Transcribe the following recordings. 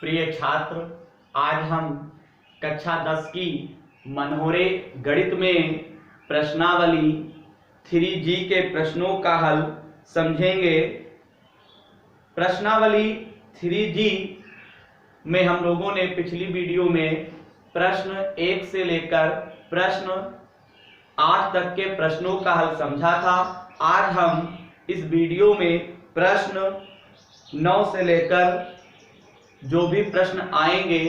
प्रिय छात्र, आज हम कक्षा 10 की मनोरे गणित में प्रश्नावली 3G के प्रश्नों का हल समझेंगे। प्रश्नावली 3G में हम लोगों ने पिछली वीडियो में प्रश्न 1 से लेकर प्रश्न 8 तक के प्रश्नों का हल समझा था। आज हम इस वीडियो में प्रश्न 9 से लेकर जो भी प्रश्न आएंगे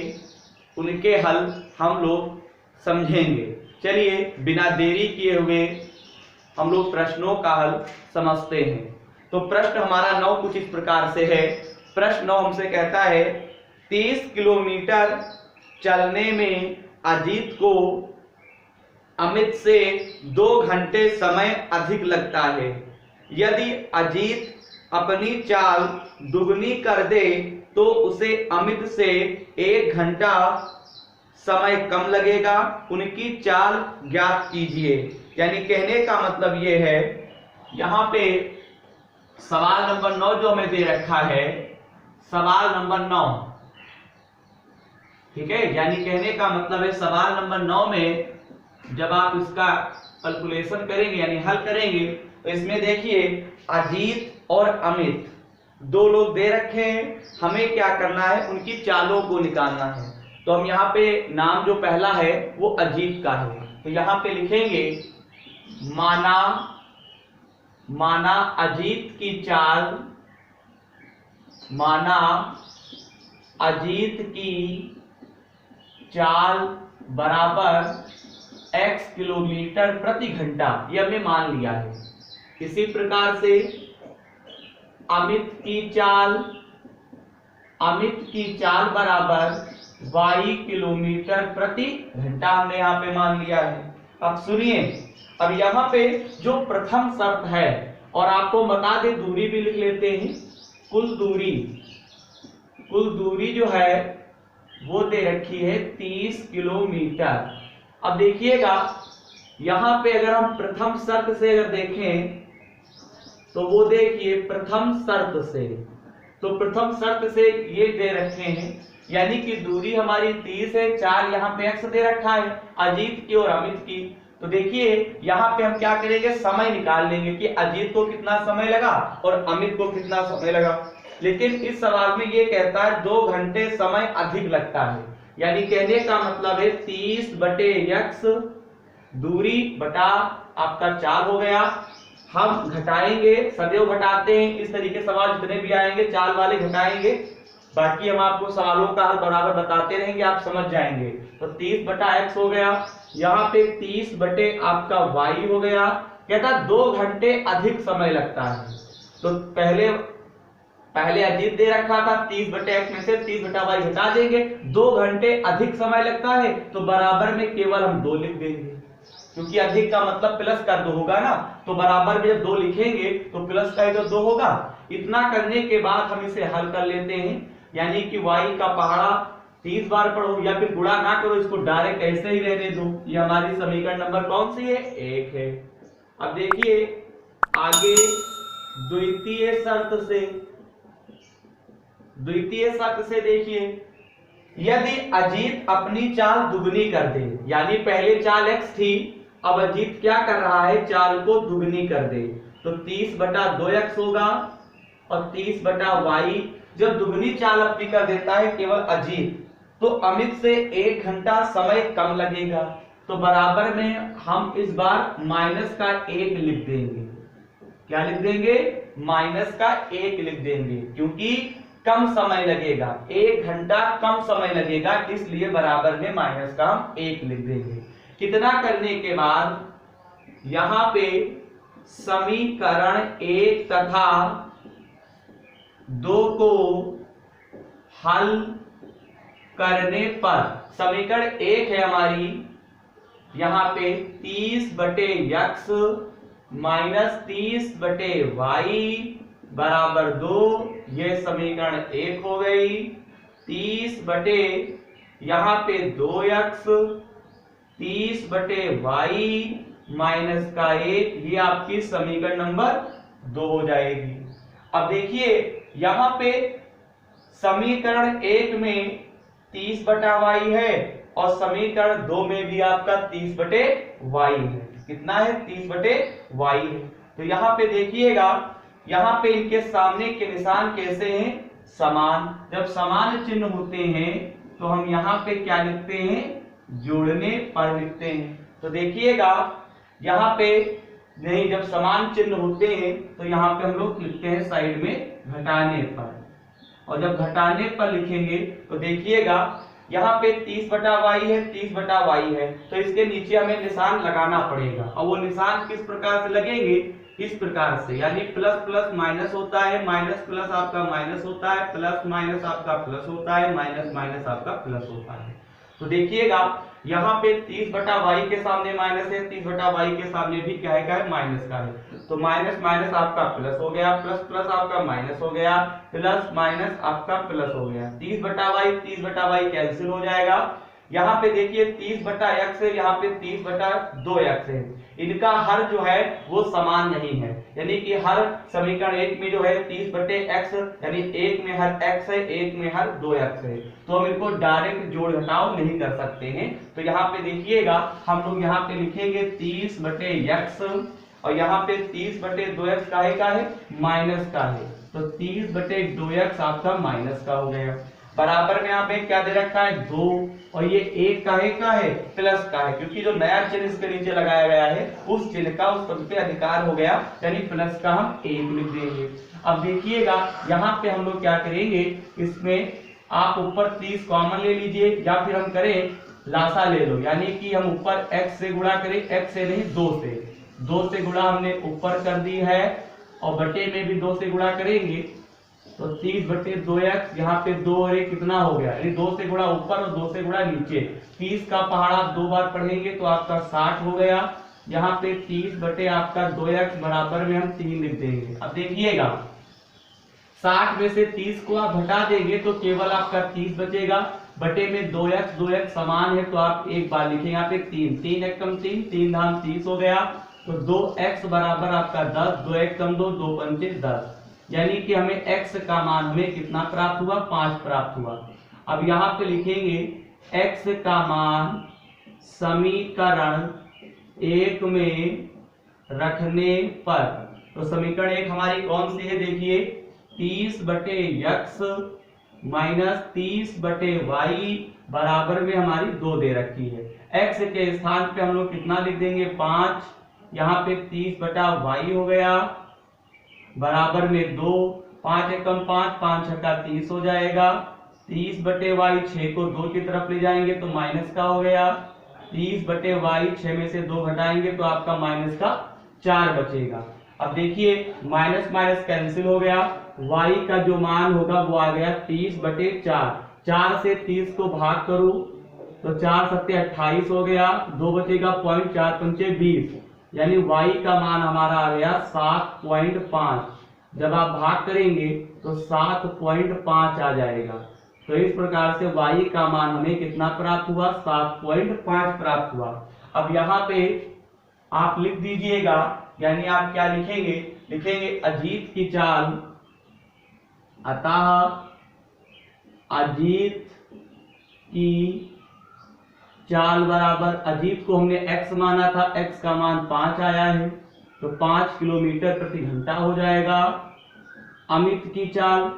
उनके हल हम लोग समझेंगे। चलिए बिना देरी किए हुए हम लोग प्रश्नों का हल समझते हैं। तो प्रश्न हमारा 9 कुछ इस प्रकार से है। प्रश्न 9 हमसे कहता है 30 किलोमीटर चलने में अजीत को अमित से 2 घंटे समय अधिक लगता है। यदि अजीत अपनी चाल दुगनी कर दे तो उसे अमित से 1 घंटा समय कम लगेगा। उनकी चाल ज्ञात कीजिए। यानी कहने का मतलब ये है, यहाँ पे सवाल नंबर 9 जो हमें दे रखा है, सवाल नंबर 9, ठीक है। यानी कहने का मतलब है सवाल नंबर 9 में जब आप इसका कैलकुलेशन करेंगे यानी हल करेंगे तो इसमें देखिए अजीत और अमित दो लोग दे रखे हैं। हमें क्या करना है, उनकी चालों को निकालना है। तो हम यहाँ पे नाम जो पहला है वो अजीत का है, तो यहाँ पे लिखेंगे माना अजीत की चाल, माना अजीत की चाल बराबर x किलोमीटर प्रति घंटा, ये हमने मान लिया है। इसी प्रकार से अमित की चाल बराबर y किलोमीटर प्रति घंटा हमने यहाँ पे मान लिया है। अब सुनिए, अब यहाँ पे जो प्रथम शर्त है, और आपको बता दे दूरी भी लिख लेते हैं। कुल दूरी जो है वो दे रखी है 30 किलोमीटर। अब देखिएगा यहाँ पे अगर हम प्रथम शर्त से अगर देखें तो वो देखिए प्रथम शर्त से, तो प्रथम शर्त से ये दे रखे हैं, यानी कि दूरी हमारी 30 है, 4 यहाँ पे x दे रखा है अजीत की और अमित की। तो देखिए यहाँ पे हम क्या करेंगे, समय निकाल लेंगे कि अजीत को कितना समय लगा और अमित को कितना समय लगा। लेकिन इस सवाल में ये कहता है 2 घंटे समय अधिक लगता है। यानी कहने का मतलब है 30 बटे x दूरी बटा आपका 4 हो गया। हम घटाएंगे, सदैव घटाते हैं, इस तरीके सवाल जितने भी आएंगे चाल वाले घटाएंगे। बाकी हम आपको सवालों का हल बराबर बताते रहेंगे, आप समझ जाएंगे। तो 30 बटा x हो गया, यहाँ पे 30 बटे आपका y हो गया। कहता 2 घंटे अधिक समय लगता है। तो पहले अजीत दे रखा था 30 बटे x में से 30 बटा y घटा देंगे, 2 घंटे अधिक समय लगता है, तो बराबर में केवल हम 2 लिख देंगे, क्योंकि अधिक का मतलब प्लस का 2 होगा ना। तो बराबर में जब 2 लिखेंगे तो प्लस का जो 2 होगा। इतना करने के बाद हम इसे हल कर लेते हैं। यानी कि y का पहाड़ा 30 बार पढ़ो या फिर गुणा ना करो, इसको डायरेक्ट ऐसे ही रहने दो। ये हमारी समीकरण नंबर कौन सी है, 1 है। अब देखिए आगे द्वितीय शर्त से देखिए, यदि अजीत अपनी चाल दुगनी कर दे, यानी पहले चाल x थी, अब अजीत क्या कर रहा है, चाल को दुगनी कर दे, तो 30 बटा 2x होगा और 30 बटा y। जब दुगनी चाल अपनी कर देता है केवल अजीत, तो अमित से 1 घंटा समय कम लगेगा। तो बराबर में हम इस बार माइनस का 1 लिख देंगे। क्या लिख देंगे, माइनस का 1 लिख देंगे, क्योंकि कम समय लगेगा, 1 घंटा कम समय लगेगा, इसलिए बराबर में माइनस का हम 1 लिख देंगे। कितना करने के बाद यहाँ पे समीकरण 1 तथा 2 को हल करने पर, समीकरण 1 है हमारी यहाँ पे 30 बटे x माइनस 30 बटे y बराबर 2, ये समीकरण 1 हो गई। 30 बटे यहाँ पे 2x 30 बटे y माइनस का 1, ये आपकी समीकरण नंबर 2 हो जाएगी। अब देखिए यहाँ पे समीकरण 1 में 30/y है और समीकरण 2 में भी आपका 30/y है। कितना है? 30/y है। तो यहाँ पे देखिएगा, यहाँ पे इनके सामने के निशान कैसे हैं? समान। जब समान चिन्ह होते हैं तो हम यहाँ पे क्या लिखते हैं? जोड़ने पर लिखते हैं। तो देखिएगा यहाँ पे नहीं, जब समान चिन्ह होते हैं तो यहाँ पे हम लोग लिखते हैं साइड में घटाने पर, और जब घटाने पर लिखेंगे तो देखिएगा यहाँ पे 30/y है, 30/y है, तो इसके नीचे हमें निशान लगाना पड़ेगा। और वो निशान किस प्रकार से लगेंगे? इस प्रकार से, यानी प्लस प्लस माइनस होता है, माइनस प्लस आपका माइनस होता है, प्लस माइनस आपका प्लस होता है, माइनस माइनस आपका प्लस होता है। तो देखिएगा यहाँ पे 30/y के सामने माइनस है, 30/y के सामने भी क्या है? माइनस का है। तो माइनस माइनस आपका प्लस हो गया, प्लस प्लस आपका माइनस हो गया, प्लस माइनस आपका प्लस हो गया। 30/y कैंसिल हो जाएगा। यहाँ पे देखिए 30/x है, यहाँ पे 30/2x है। इनका हर जो है वो समान नहीं है, यानी कि हर समीकरण 1 में जो है 30/x, यानी एक में हर x है, एक में हर 2x है, तो हम इनको डायरेक्ट जोड़ घटाव नहीं कर सकते हैं। तो यहाँ पे देखिएगा हम लोग यहाँ पे लिखेंगे 30/x और यहाँ पे 30/2x का है माइनस का है, तो 30/2x आपका माइनस का हो गया। बराबर में आपने क्या दे रखा है? 2, और ये एक का है प्लस का है, क्योंकि जो नया चिन्ह इसके नीचे लगाया गया है उस चिन्ह का उस पद पे अधिकार हो गया, यानी प्लस का हम 1 लिख देंगे। अब देखिएगा यहाँ पे हम लोग क्या करेंगे, इसमें आप ऊपर 30 कॉमन ले लीजिए, या फिर हम करें लासा ले लो, यानी कि हम ऊपर x से गुणा करें, x से नहीं 2 से गुणा हमने ऊपर कर दी है, और बटे में भी 2 से गुणा करेंगे तो 30/2x, यहाँ पे 2 और 1 कितना हो गया? यानी 2 से गुणा ऊपर और 2 से गुणा नीचे। 30 का पहाड़ा आप 2 बार पढ़ेंगे तो आपका 60 हो गया। यहाँ पे 30/2x बराबर में हम 3 लिख देंगे। अब देखिएगा 60 में से 30 को आप हटा देंगे तो केवल आपका 30 बचेगा, बटे में 2x समान है तो आप एक बार लिखेंगे यहाँ पे 3 1 कम 3 3 धाम 30 हो गया, तो 2x बराबर आपका 10, 2 1 कम 2 2 पंचे 10, यानी कि हमें x का मान हमें कितना प्राप्त हुआ? 5 प्राप्त हुआ। अब यहाँ पे लिखेंगे x का मान समीकरण 1 में रखने पर, तो समीकरण 1 हमारी कौन सी है? देखिए 30/x माइनस 30/y बराबर में हमारी 2 दे रखी है। x के स्थान पे हम लोग कितना लिख देंगे? 5, यहाँ पे 30/y हो गया बराबर में 2, 5 एकम 5 5 छक्का 30 हो जाएगा। 30/y 6 को 2 की तरफ ले जाएंगे तो माइनस का हो गया। 30/y 6 में से 2 घटाएंगे तो आपका माइनस का 4 बचेगा। अब देखिए माइनस माइनस कैंसिल हो गया, y का जो मान होगा वो आ गया 30/4। 4 से 30 को भाग करूं तो 4 सत्ते 28 हो गया, 2 बचेगा 0.4 पंचे 20, यानी y का मान हमारा आ गया 7.5। जब आप भाग करेंगे तो 7.5 आ जाएगा। तो इस प्रकार से y का मान हमें कितना प्राप्त हुआ? 7.5 प्राप्त हुआ। अब यहाँ पे आप लिख दीजिएगा, यानी आप क्या लिखेंगे? लिखेंगे अजीत की चाल, अतः अजीत की चाल बराबर, अजीत को हमने x माना था, x का मान 5 आया है तो 5 किलोमीटर प्रति घंटा हो जाएगा। अमित की चाल,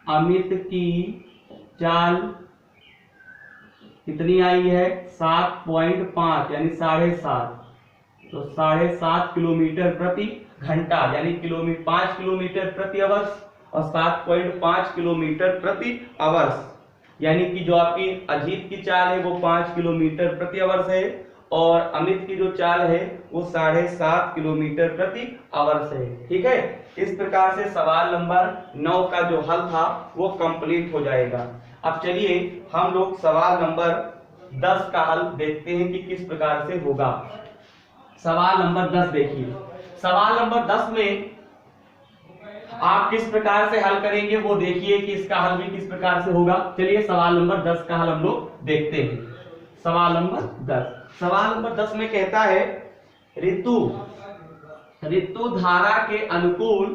अमित की चाल कितनी आई है? 7.5 यानी 7.5, तो 7.5 किलोमीटर प्रति घंटा, यानी 5 किलोमीटर प्रति आवर्स और 7.5 किलोमीटर प्रति आवर्स, यानी कि जो आपकी अजीत की चाल है वो 5 किलोमीटर प्रति आवर्स है और अमित की जो चाल है वो 7.5 किलोमीटर प्रति आवर्स है। ठीक है, इस प्रकार से सवाल नंबर 9 का जो हल था वो कंप्लीट हो जाएगा। अब चलिए हम लोग सवाल नंबर 10 का हल देखते हैं कि किस प्रकार से होगा। सवाल नंबर 10 देखिए, सवाल नंबर 10 में आप किस प्रकार से हल करेंगे वो देखिए कि इसका हल भी किस प्रकार से होगा। चलिए सवाल नंबर 10 का हल हम लोग देखते हैं। सवाल नंबर 10, सवाल नंबर 10 में कहता है ऋतु धारा के अनुकूल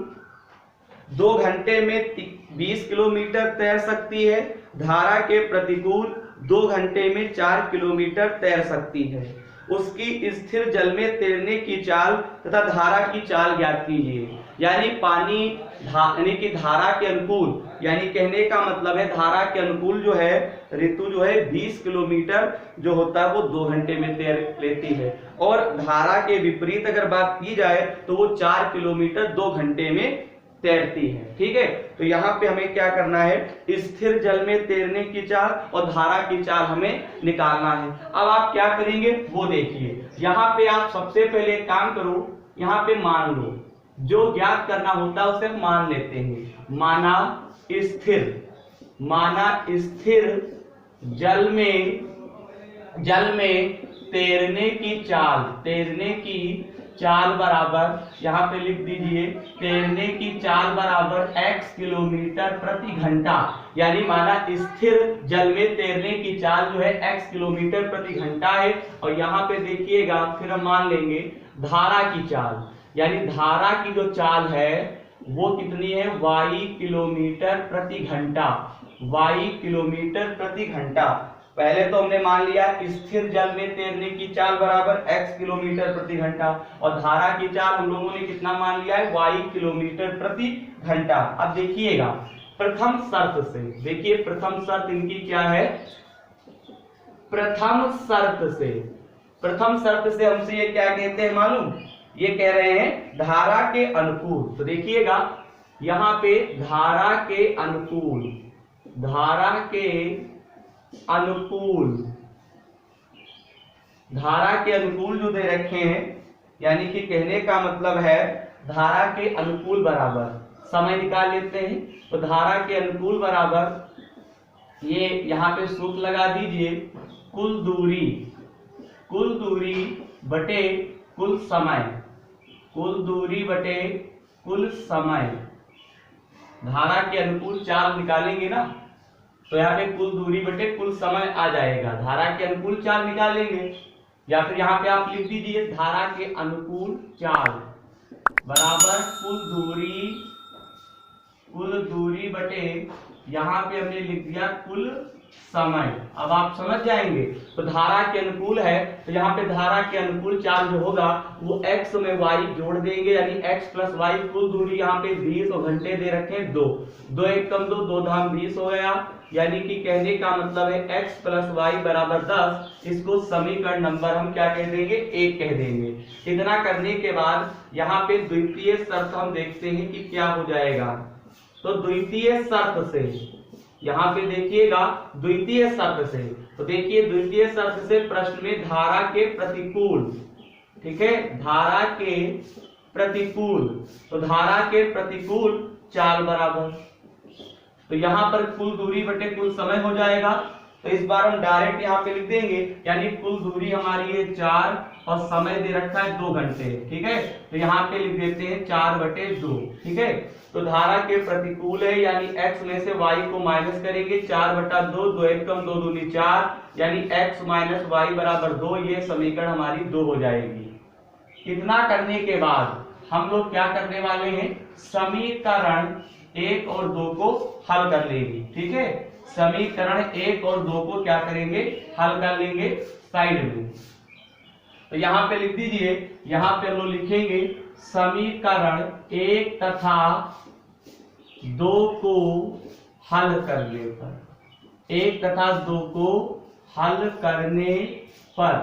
2 घंटे में 20 किलोमीटर तैर सकती है। धारा के प्रतिकूल 2 घंटे में 4 किलोमीटर तैर सकती है। उसकी स्थिर जल में तैरने की चाल तथा धारा की चाल ज्ञात कीजिए। यानी पानी यानी कि धारा के अनुकूल, यानी कहने का मतलब है धारा के अनुकूल जो है ऋतु जो है 20 किलोमीटर जो होता है वो 2 घंटे में तैर लेती है, और धारा के विपरीत अगर बात की जाए तो वो 4 किलोमीटर 2 घंटे में तैरती है। ठीक है, तो यहाँ पे हमें क्या करना है, स्थिर जल में तैरने की चाल और धारा की चाल हमें निकालना है। अब आप क्या करेंगे वो देखिए। यहाँ पे आप सबसे पहले एक काम करो, यहाँ पे मान लो, जो ज्ञात करना होता है उसे मान लेते हैं। माना स्थिर जल में तैरने की चाल बराबर, यहाँ पे लिख दीजिए, तैरने की चाल बराबर x किलोमीटर प्रति घंटा। यानी माना स्थिर जल में तैरने की चाल जो है x किलोमीटर प्रति घंटा है। और यहाँ पे देखिएगा फिर हम मान लेंगे धारा की चाल, यानी धारा की जो चाल है वो कितनी है, y किलोमीटर प्रति घंटा। y किलोमीटर प्रति घंटा। पहले तो हमने मान लिया स्थिर जल में तैरने की चाल बराबर x किलोमीटर प्रति घंटा, और धारा की चाल हम लोगों ने कितना मान लिया है, y किलोमीटर प्रति घंटा। अब देखिएगा प्रथम शर्त से, देखिए प्रथम शर्त इनकी क्या है, प्रथम शर्त से हमसे ये क्या कहते हैं मालूम, ये कह रहे हैं धारा के अनुकूल। तो देखिएगा यहाँ पे धारा के अनुकूल जो दे रखे हैं, यानी कि कहने का मतलब है धारा के अनुकूल बराबर, समय निकाल लेते हैं। तो धारा के अनुकूल बराबर, ये यहाँ पे सूत्र लगा दीजिए, कुल दूरी बटे कुल समय। धारा के अनुकूल चाल निकालेंगे ना, तो यहाँ पे कुल दूरी बटे कुल समय आ जाएगा। धारा के अनुकूल चाल निकालेंगे, या फिर यहाँ पे आप लिख दीजिए धारा के अनुकूल चाल बराबर कुल दूरी बटे, यहाँ पे हमने लिख दिया कुल समय। अब आप समझ जाएंगे। तो धारा के अनुकूल है, तो यहाँ पे धारा के अनुकूल चाल जो होगा वो x में y जोड़ देंगे, यानी x प्लस वाई। कुल दूरी यहाँ पे 20 और घंटे दे रखे हैं 2, 2 एक कम 2, 2 धाम 20 हो गया। यानी कि कहने का मतलब है x प्लस वाई बराबर 10। इसको समीकरण नंबर हम क्या कह देंगे, 1 कह देंगे। इतना करने के बाद यहाँ पे द्वितीय शर्त हम देखते हैं कि क्या हो जाएगा। तो द्वितीय शर्त से, यहाँ पे देखिएगा द्वितीय शर्त से, तो देखिए द्वितीय शर्त से प्रश्न में धारा के प्रतिकूल, ठीक है, धारा के प्रतिकूल, तो धारा के प्रतिकूल चाल बराबर, तो यहाँ पर कुल दूरी बटे कुल समय हो जाएगा। तो इस बार हम डायरेक्ट यहाँ पे लिख देंगे, यानी कुल दूरी हमारी है 4 और समय दे रखा है 2 घंटे। ठीक है, तो यहाँ पे लिख देते हैं 4/2। ठीक है, तो धारा के प्रतिकूल है, यानी x में से y को माइनस करेंगे, 4/2, 2 एक कम 2 दूनी 4, यानी x माइनस वाई बराबर 2। ये समीकरण हमारी 2 हो जाएगी। इतना करने के बाद हम लोग क्या करने वाले हैं, समीकरण 1 और 2 को हल कर लेंगे। ठीक है, समीकरण 1 और 2 को क्या करेंगे, हल कर लेंगे साइड में। तो यहाँ पे लिख दीजिए, यहाँ पे हम लोग लिखेंगे समीकरण 1 तथा 2 को हल करने पर, 1 तथा 2 को हल करने पर,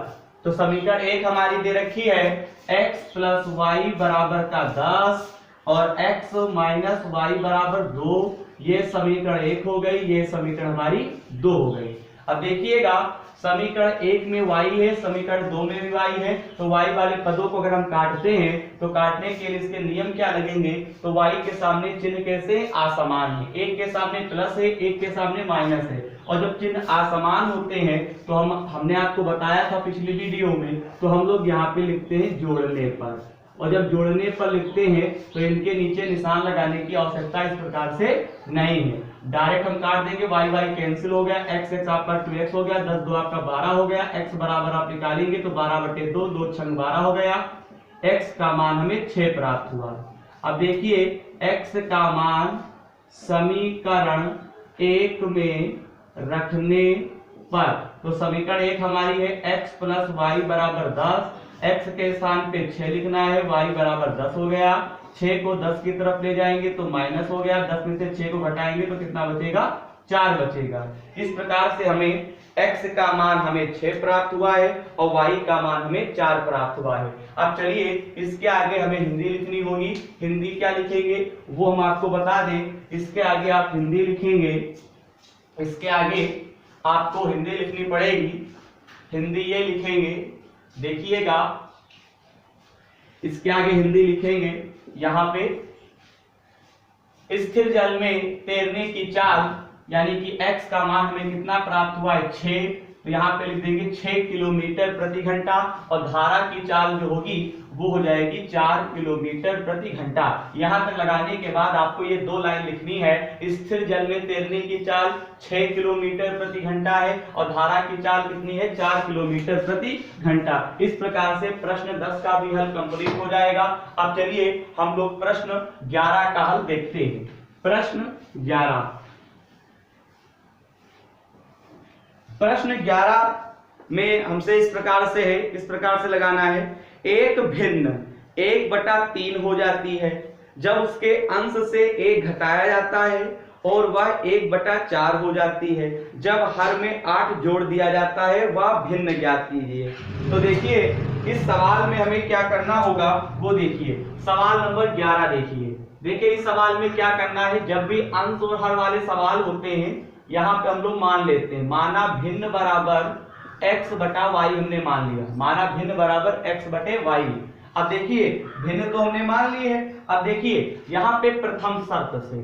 तो समीकरण 1 हमारी दे रखी है x प्लस वाई बराबर का 10 और x माइनस वाई बराबर 2। ये समीकरण 1 हो गई, ये समीकरण हमारी 2 हो गई। अब देखिएगा समीकरण 1 में y है, समीकरण 2 में भी y है, तो y वाले पदों को अगर हम काटते हैं तो काटने के लिए इसके नियम क्या लगेंगे, तो y के सामने चिन्ह कैसे असमान है, एक के सामने प्लस है, एक के सामने माइनस है, और जब चिन्ह असमान होते हैं तो हमने आपको बताया था पिछली वीडियो में, तो हम लोग यहाँ पे लिखते हैं जोड़ने पर, और जब जोड़ने पर लिखते हैं तो इनके नीचे निशान लगाने की आवश्यकता इस प्रकार से नहीं है। डायरेक्ट हम काट देंगे, वाई वाई कैंसिल हो गया, एक्स एक्स आपका 2x हो गया, 10 2 आपका 12 हो गया, x बराबर आप निकालेंगे तो 12/2, 2 6 12 हो गया, x का मान हमें 6 प्राप्त हुआ। अब देखिए x का मान समीकरण 1 में रखने पर, तो समीकरण 1 हमारी है x प्लस वाई बराबर 10, x के स्थान पे 6 लिखना है, y बराबर 10 हो गया, 6 को 10 की तरफ ले जाएंगे तो माइनस हो गया, 10 में से 6 को घटाएंगे तो कितना बचेगा, 4 बचेगा। इस प्रकार से हमें x का मान हमें 6 प्राप्त हुआ है और y का मान हमें 4 प्राप्त हुआ है। अब चलिए इसके आगे हमें हिंदी लिखनी होगी। हिंदी क्या लिखेंगे वो हम आपको बता दें। इसके आगे आप हिंदी लिखेंगे, इसके आगे आपको हिंदी लिखनी पड़ेगी। हिंदी ये लिखेंगे, देखिएगा इसके आगे हिंदी लिखेंगे, यहाँ पे स्थिर जल में तैरने की चाल यानी कि x का मान हमें कितना प्राप्त हुआ है 6, तो यहाँ पे लिख देंगे 6 किलोमीटर प्रति घंटा और धारा की चाल जो होगी वो हो जाएगी 4 किलोमीटर प्रति घंटा। यहाँ तक लगाने के बाद आपको ये 2 लाइन लिखनी है। स्थिर जल में तैरने की चाल 6 किलोमीटर प्रति घंटा है और धारा की चाल कितनी है 4 किलोमीटर प्रति घंटा। इस प्रकार से प्रश्न 10 का भी हल कंप्लीट हो जाएगा। अब चलिए हम लोग प्रश्न 11 का हल देखते हैं। प्रश्न 11 में हमसे इस प्रकार से है, इस प्रकार से लगाना है। एक भिन्न 1/3 हो जाती है जब उसके अंश से 1 घटाया जाता है और वह 1/4 हो जाती है जब हर में 8 जोड़ दिया जाता है, वह भिन्न ज्ञात कीजिए। तो देखिए इस सवाल में हमें क्या करना होगा वो देखिए। सवाल नंबर 11 देखिए इस सवाल में क्या करना है। जब भी अंश और हर वाले सवाल होते हैं यहाँ पे हम लोग मान लेते हैं, माना भिन्न बराबर x बटा वाई हमने मान लिया, माना भिन्न बराबर x बटे वाई। अब देखिए भिन्न तो हमने मान ली है। अब देखिए यहाँ पे प्रथम शर्त से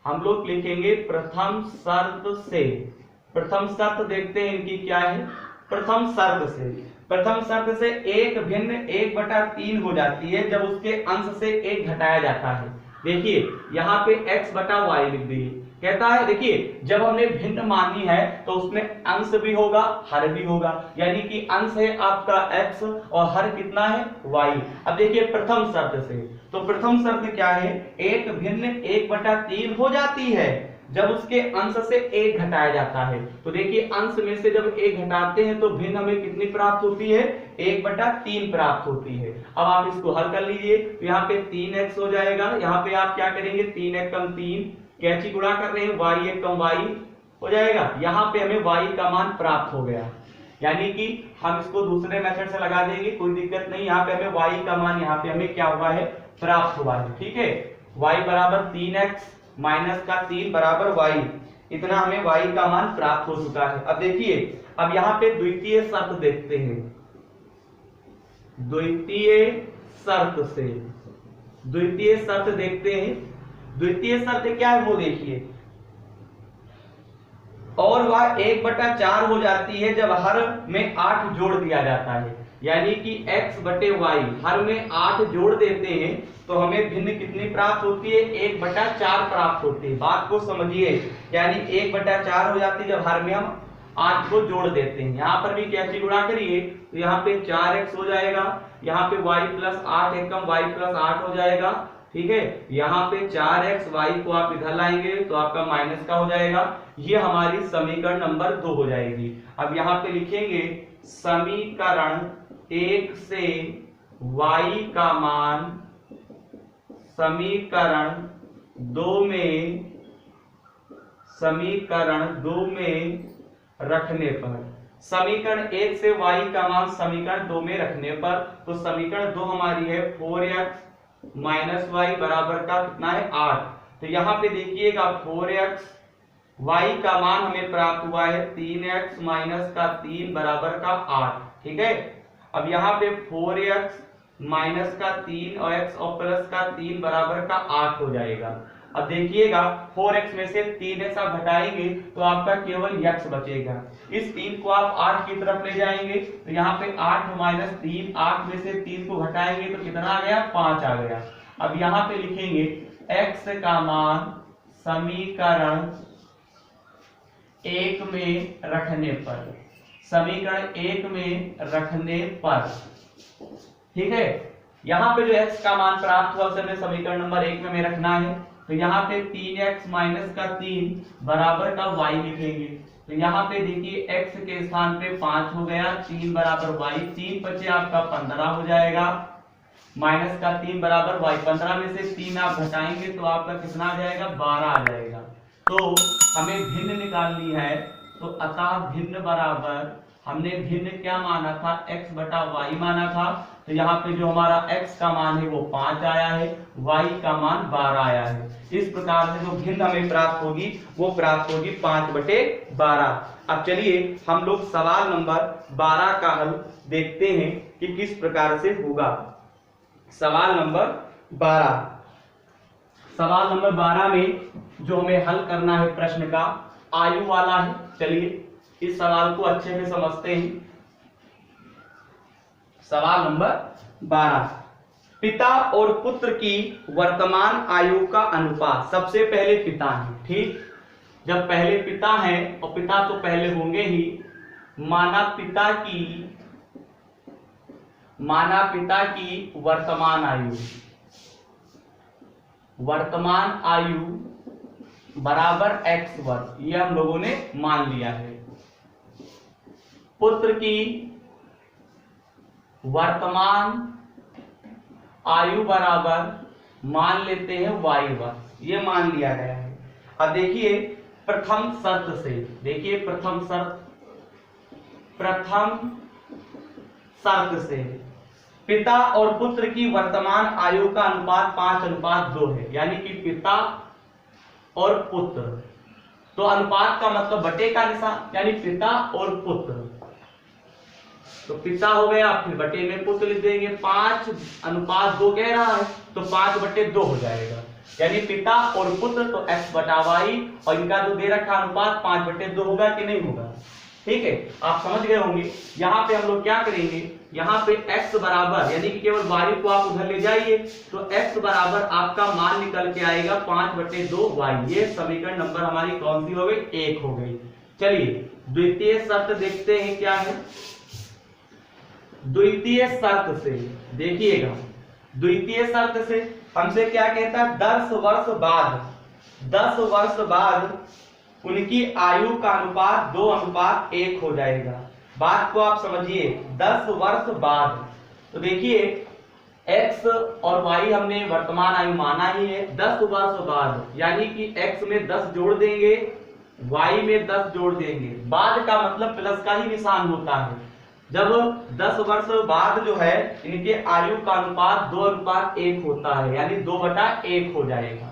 हम लोग लिखेंगे, प्रथम शर्त से, प्रथम शर्त देखते हैं इनकी क्या है। प्रथम शर्त से एक भिन्न 1/3 हो जाती है जब उसके अंश से 1 घटाया जाता है। देखिए यहाँ पे x बटा वाई लिख दी, कहता है देखिए जब हमने भिन्न मानी है तो उसमें अंश भी होगा हर भी होगा, यानी कि अंश है आपका x और हर कितना है y। अब देखिए प्रथम शर्त से, तो प्रथम शर्त क्या है, एक भिन्न 1/3 हो जाती है जब उसके अंश से 1 घटाया जाता है। तो देखिए अंश में से जब 1 घटाते हैं तो भिन्न हमें कितनी प्राप्त होती है, 1/3 प्राप्त होती है। अब आप इसको हल कर लीजिए, तो यहाँ पे 3x हो जाएगा। यहाँ पे आप क्या करेंगे, 3x कम 3, कैची गुणा कर रहे हैं, y1 कम y हो जाएगा। यहाँ पे हमें y का मान प्राप्त हो गया, यानी कि हम इसको दूसरे मेथड से लगा देंगे, कोई दिक्कत नहीं। यहाँ पे हमें y का मान यहाँ पे हमें क्या हुआ है, प्राप्त हुआ है। ठीक है, y बराबर 3x माइनस का 3 बराबर y, इतना हमें y का मान प्राप्त हो चुका है। अब देखिए अब यहाँ पे द्वितीय शर्त देखते हैं। द्वितीय शर्त देखते हैं। द्वितीय शर्त क्या है वो देखिए, और वह 1/4 हो जाती है जब हर में 8 जोड़ दिया जाता है, यानी कि x बटे वाई हर में 8 जोड़ देते हैं तो हमें भिन्न कितनी प्राप्त होती है, 1/4 प्राप्त होती है। बात को समझिए, यानी 1/4 हो जाती है जब हर में हम 8 को जोड़ देते हैं। यहाँ पर भी कैसे गुणा करिए, तो यहाँ पे 4x हो जाएगा, यहाँ पे y प्लस 8 एकम y प्लस 8 हो जाएगा। ठीक है, यहाँ पे 4x y को आप इधर लाएंगे तो आपका माइनस का हो जाएगा। ये हमारी समीकरण नंबर 2 हो जाएगी। अब यहाँ पे लिखेंगे समीकरण 1 से y का मान समीकरण 2 में रखने पर, समीकरण 1 से y का मान समीकरण 2 में रखने पर, तो समीकरण 2 हमारी है 4x माइनस वाई बराबर का कितना है 8। तो यहाँ पे देखिएगा 4x y का मान हमें प्राप्त हुआ है 3x माइनस का 3 बराबर का 8। ठीक है, अब यहाँ पे 4x माइनस का 3 और x और प्लस का 3 बराबर का 8 हो जाएगा। अब देखिएगा 4x में से 3x आप घटाएंगे तो आपका केवल x बचेगा। इस 3 को आप 8 की तरफ ले जाएंगे तो यहाँ पे 8 माइनस 3, 8 में से 3 को घटाएंगे तो कितना आ गया, 5 आ गया। अब यहाँ पे लिखेंगे x का मान समीकरण 1 में रखने पर, समीकरण 1 में रखने पर। ठीक है, यहाँ पे जो x का मान प्राप्त हुआ उसे हमें समीकरण नंबर 1 में रखना है। तो यहाँ पे 3x माइनस का 3 बराबर का y लिखेंगे। तो यहाँ पे देखिए x के स्थान पे 5 हो गया, 3 बराबर y, 3 बचे आपका 15 हो जाएगा, माइनस का 3 बराबर y, 15 में से 3 आप घटाएंगे तो आपका कितना आ जाएगा, 12 आ जाएगा। तो हमें भिन्न निकालनी है, तो अतः भिन्न बराबर, हमने भिन्न क्या माना था, x बटा y माना था। तो यहाँ पे जो हमारा x का मान है वो 5 आया है, y का मान 12 आया है। इस प्रकार से जो भिन्न हमें प्राप्त होगी वो प्राप्त होगी 5/12। अब चलिए हम लोग सवाल नंबर 12 का हल देखते हैं कि किस प्रकार से होगा। सवाल नंबर 12, सवाल नंबर 12 में जो हमें हल करना है प्रश्न का आयु वाला है। चलिए इस सवाल को अच्छे से समझते हैं। सवाल नंबर 12, पिता और पुत्र की वर्तमान आयु का अनुपात। सबसे पहले पिता है, ठीक, जब पहले पिता है और पिता तो पहले होंगे ही, माना पिता की वर्तमान आयु बराबर x वर्ष, ये हम लोगों ने मान लिया है। पुत्र की वर्तमान आयु बराबर मान लेते हैं y वर्ष, ये मान लिया गया है। अब देखिए प्रथम शर्त से, देखिए प्रथम शर्त से पिता और पुत्र की वर्तमान आयु का अनुपात 5:2 है, यानी कि पिता और पुत्र। तो अनुपात का मतलब बटे का निशान, यानी पिता और पुत्र। तो पिता हो गया, फिर बटे में पुत्र लिख देंगे। 5:2 कह रहा है तो 5/2 हो जाएगा, यानी पिता और पुत्र, तो x बटा y, और इनका जो दे रखा अनुपात 5/2 होगा कि नहीं होगा। ठीक है, आप समझ गए होंगे। यहाँ पे हम लोग क्या करेंगे, यहाँ पे x बराबर, यानी कि केवल y को आप उधर ले जाइए, तो x बराबर आपका मान निकल के आएगा 5/2 y। ये समीकरण नंबर हमारी कौन सी हो गई, 1 हो गई। चलिए द्वितीय शर्त देखते हैं क्या है। द्वितीय शर्त से देखिएगा, द्वितीय शर्त से हमसे क्या कहता है, 10 वर्ष बाद उनकी आयु का अनुपात 2:1 हो जाएगा। बात को आप समझिए, 10 वर्ष बाद। तो देखिए x और y हमने वर्तमान आयु माना ही है। 10 वर्ष बाद यानी कि x में 10 जोड़ देंगे, y में 10 जोड़ देंगे। बाद का मतलब प्लस का ही निशान होता है। जब 10 वर्ष बाद जो है इनके आयु का अनुपात 2:1 होता है, यानी 2/1 हो जाएगा।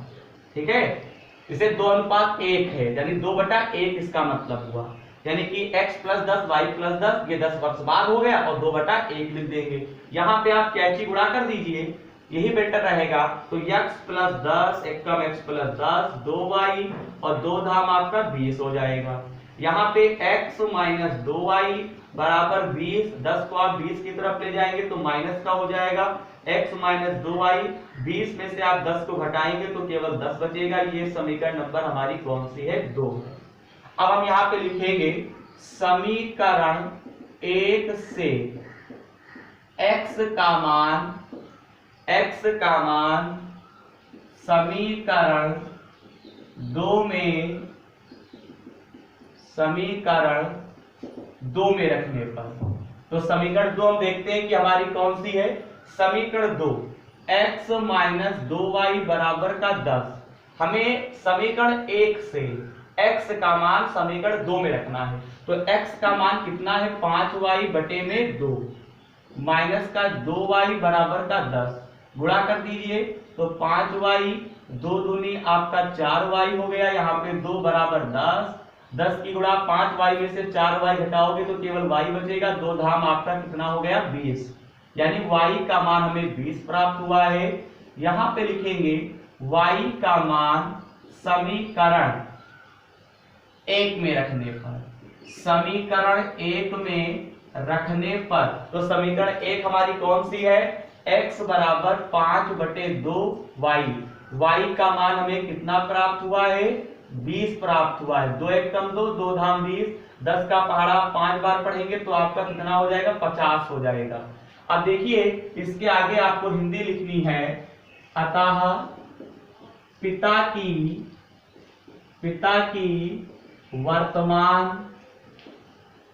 ठीक है, इसे 2:1 है, यानी 2/1 इसका मतलब हुआ, यानी कि x + 10 y + 10, ये 10 वर्ष बाद हो गया और 2/1 लिख देंगे। यहाँ पे आप कैची गुणा कर दीजिए, यही बेटर रहेगा। तो x + 10 एकम x + 10 2y और 2 धाम आपका 20 हो जाएगा। यहाँ पे x - 2y बराबर 20, 10 को आप 20 की तरफ ले जाएंगे तो माइनस का हो जाएगा। x - 2y, 20 में से आप 10 को घटाएंगे तो केवल 10 बचेगा। ये समीकरण नंबर हमारी कौन सी है, 2। अब हम यहाँ पे लिखेंगे समीकरण 1 से x का मान समीकरण 2 में रखने पर, तो समीकरण 2 हम देखते हैं कि हमारी कौन सी है, समीकरण 2 x - 2y बराबर का 10। हमें समीकरण 1 से x का मान समीकरण 2 में रखना है। तो x का मान कितना है, 5y/2 माइनस का 2y बराबर का 10। गुणा कर दीजिए तो 5y, 2 दूनी आपका 4y हो गया। यहाँ पे 2 बराबर 10, 10 की गुणा 5y में से 4y घटाओगे तो केवल y बचेगा। 2 धाम आपका कितना हो गया, 20, यानी y का मान हमें 20 प्राप्त हुआ है। यहाँ पे लिखेंगे y का मान समीकरण 1 में रखने पर, समीकरण 1 में रखने पर, तो समीकरण 1 हमारी कौन सी है, x बराबर 5/2y। y का मान हमें कितना प्राप्त हुआ है, 20 प्राप्त हुआ है। 2 एकम 2, 2 धाम 20, 10 का पहाड़ा 5 बार पढ़ेंगे तो आपका कितना हो जाएगा, 50 हो जाएगा। अब देखिए इसके आगे आपको हिंदी लिखनी है, अतः पिता की वर्तमान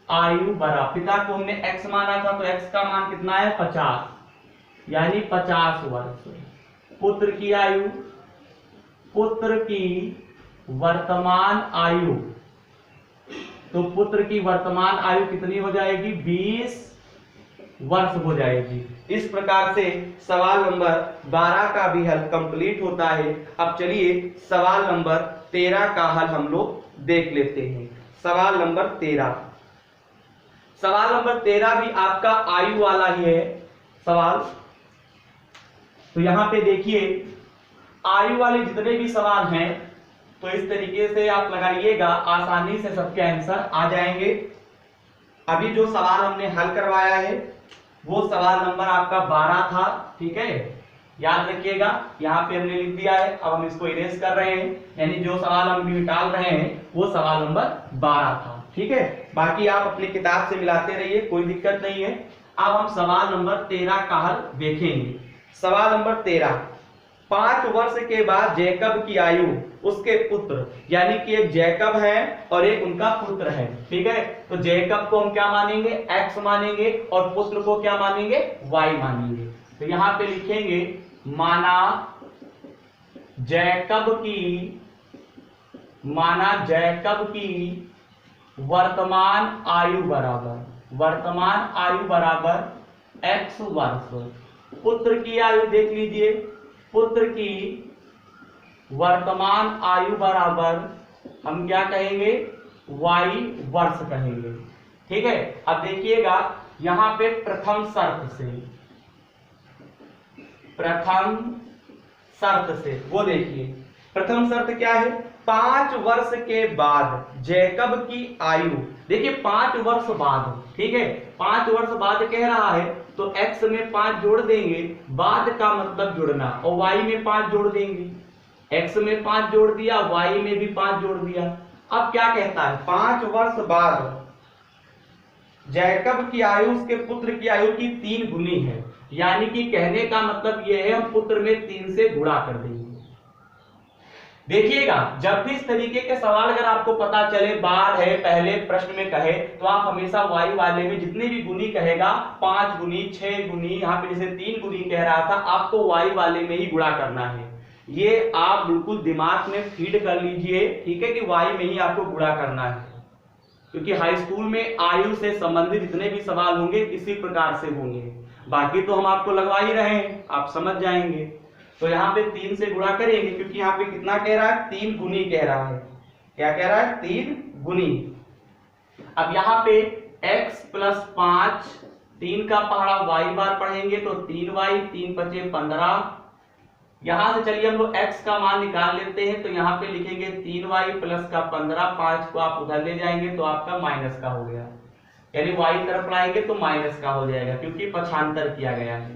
आयु बराबर, पिता को हमने x माना था तो x का मान कितना है 50, यानी 50 वर्ष। पुत्र की वर्तमान आयु, तो पुत्र की वर्तमान आयु कितनी हो जाएगी 20 वर्ष हो जाएगी। इस प्रकार से सवाल नंबर 12 का भी हल कंप्लीट होता है। अब चलिए सवाल नंबर 13 का हल हम लोग देख लेते हैं। सवाल नंबर 13 भी आपका आयु वाला ही है सवाल। तो यहां पे देखिए आयु वाले जितने भी सवाल हैं तो इस तरीके से आप लगाइएगा, आसानी से सबके आंसर आ जाएंगे। अभी जो सवाल हमने हल करवाया है वो सवाल नंबर आपका 12 था, ठीक है, याद रखिएगा। यहाँ पे हमने लिख दिया है, अब हम इसको इरेज कर रहे हैं, यानी जो सवाल हम निकाल रहे हैं वो सवाल नंबर 12 था, ठीक है। बाकी आप अपनी किताब से मिलाते रहिए, कोई दिक्कत नहीं है। अब हम सवाल नंबर 13 का हल देखेंगे। सवाल नंबर 13, 5 वर्ष के बाद जैकब की आयु उसके पुत्र, यानी कि एक जैकब है और एक उनका पुत्र है, ठीक है। तो जैकब को हम क्या मानेंगे x मानेंगे और पुत्र को क्या मानेंगे y मानेंगे। तो यहां पे लिखेंगे माना जैकब की वर्तमान आयु बराबर x वर्ष। पुत्र की आयु देख लीजिए, पुत्र की वर्तमान आयु बराबर हम क्या कहेंगे y वर्ष कहेंगे, ठीक है। अब देखिएगा यहां पे प्रथम शर्त से वो देखिए, प्रथम शर्त क्या है 5 वर्ष के बाद जैकब की आयु, देखिए 5 वर्ष बाद, ठीक है, 5 वर्ष बाद कह रहा है तो x में 5 जोड़ देंगे, बाद का मतलब जुड़ना, और y में 5 जोड़ देंगे, x में 5 जोड़ दिया, y में भी 5 जोड़ दिया। अब क्या कहता है 5 वर्ष बाद जैकब की आयु उसके पुत्र की आयु की 3 गुनी है, यानी कि कहने का मतलब यह है हम पुत्र में 3 से गुणा कर देंगे। देखिएगा जब भी इस तरीके के सवाल अगर आपको पता चले, बाद है पहले प्रश्न में कहे, तो आप हमेशा y वाले में जितने भी गुनी कहेगा 5 गुनी 6 गुनी, यहाँ पे जैसे 3 गुनी कह रहा था, आपको y वाले में ही गुणा करना है। ये आप बिल्कुल दिमाग में फीड कर लीजिए, ठीक है, कि y में ही आपको गुणा करना है, क्योंकि हाई स्कूल में आयु से संबंधित जितने भी सवाल होंगे इसी प्रकार से होंगे। बाकी तो हम आपको लगवा ही रहे हैं, आप समझ जाएंगे। तो यहाँ पे 3 से गुणा करेंगे, क्योंकि यहाँ पे कितना कह रहा है 3 गुनी कह रहा है, क्या कह रहा है 3 गुनी। अब यहाँ पे x प्लस 5, 3 का पहाड़ा y बार पढ़ेंगे तो 3y, 3 5 15। यहां से चलिए हम लोग x का मान निकाल लेते हैं, तो यहाँ पे लिखेंगे 3y प्लस का 15, 5 को आप उधर ले जाएंगे तो आपका माइनस का हो गया, यानी y तरफ लाएंगे तो माइनस का हो जाएगा, क्योंकि पक्षांतर किया गया है।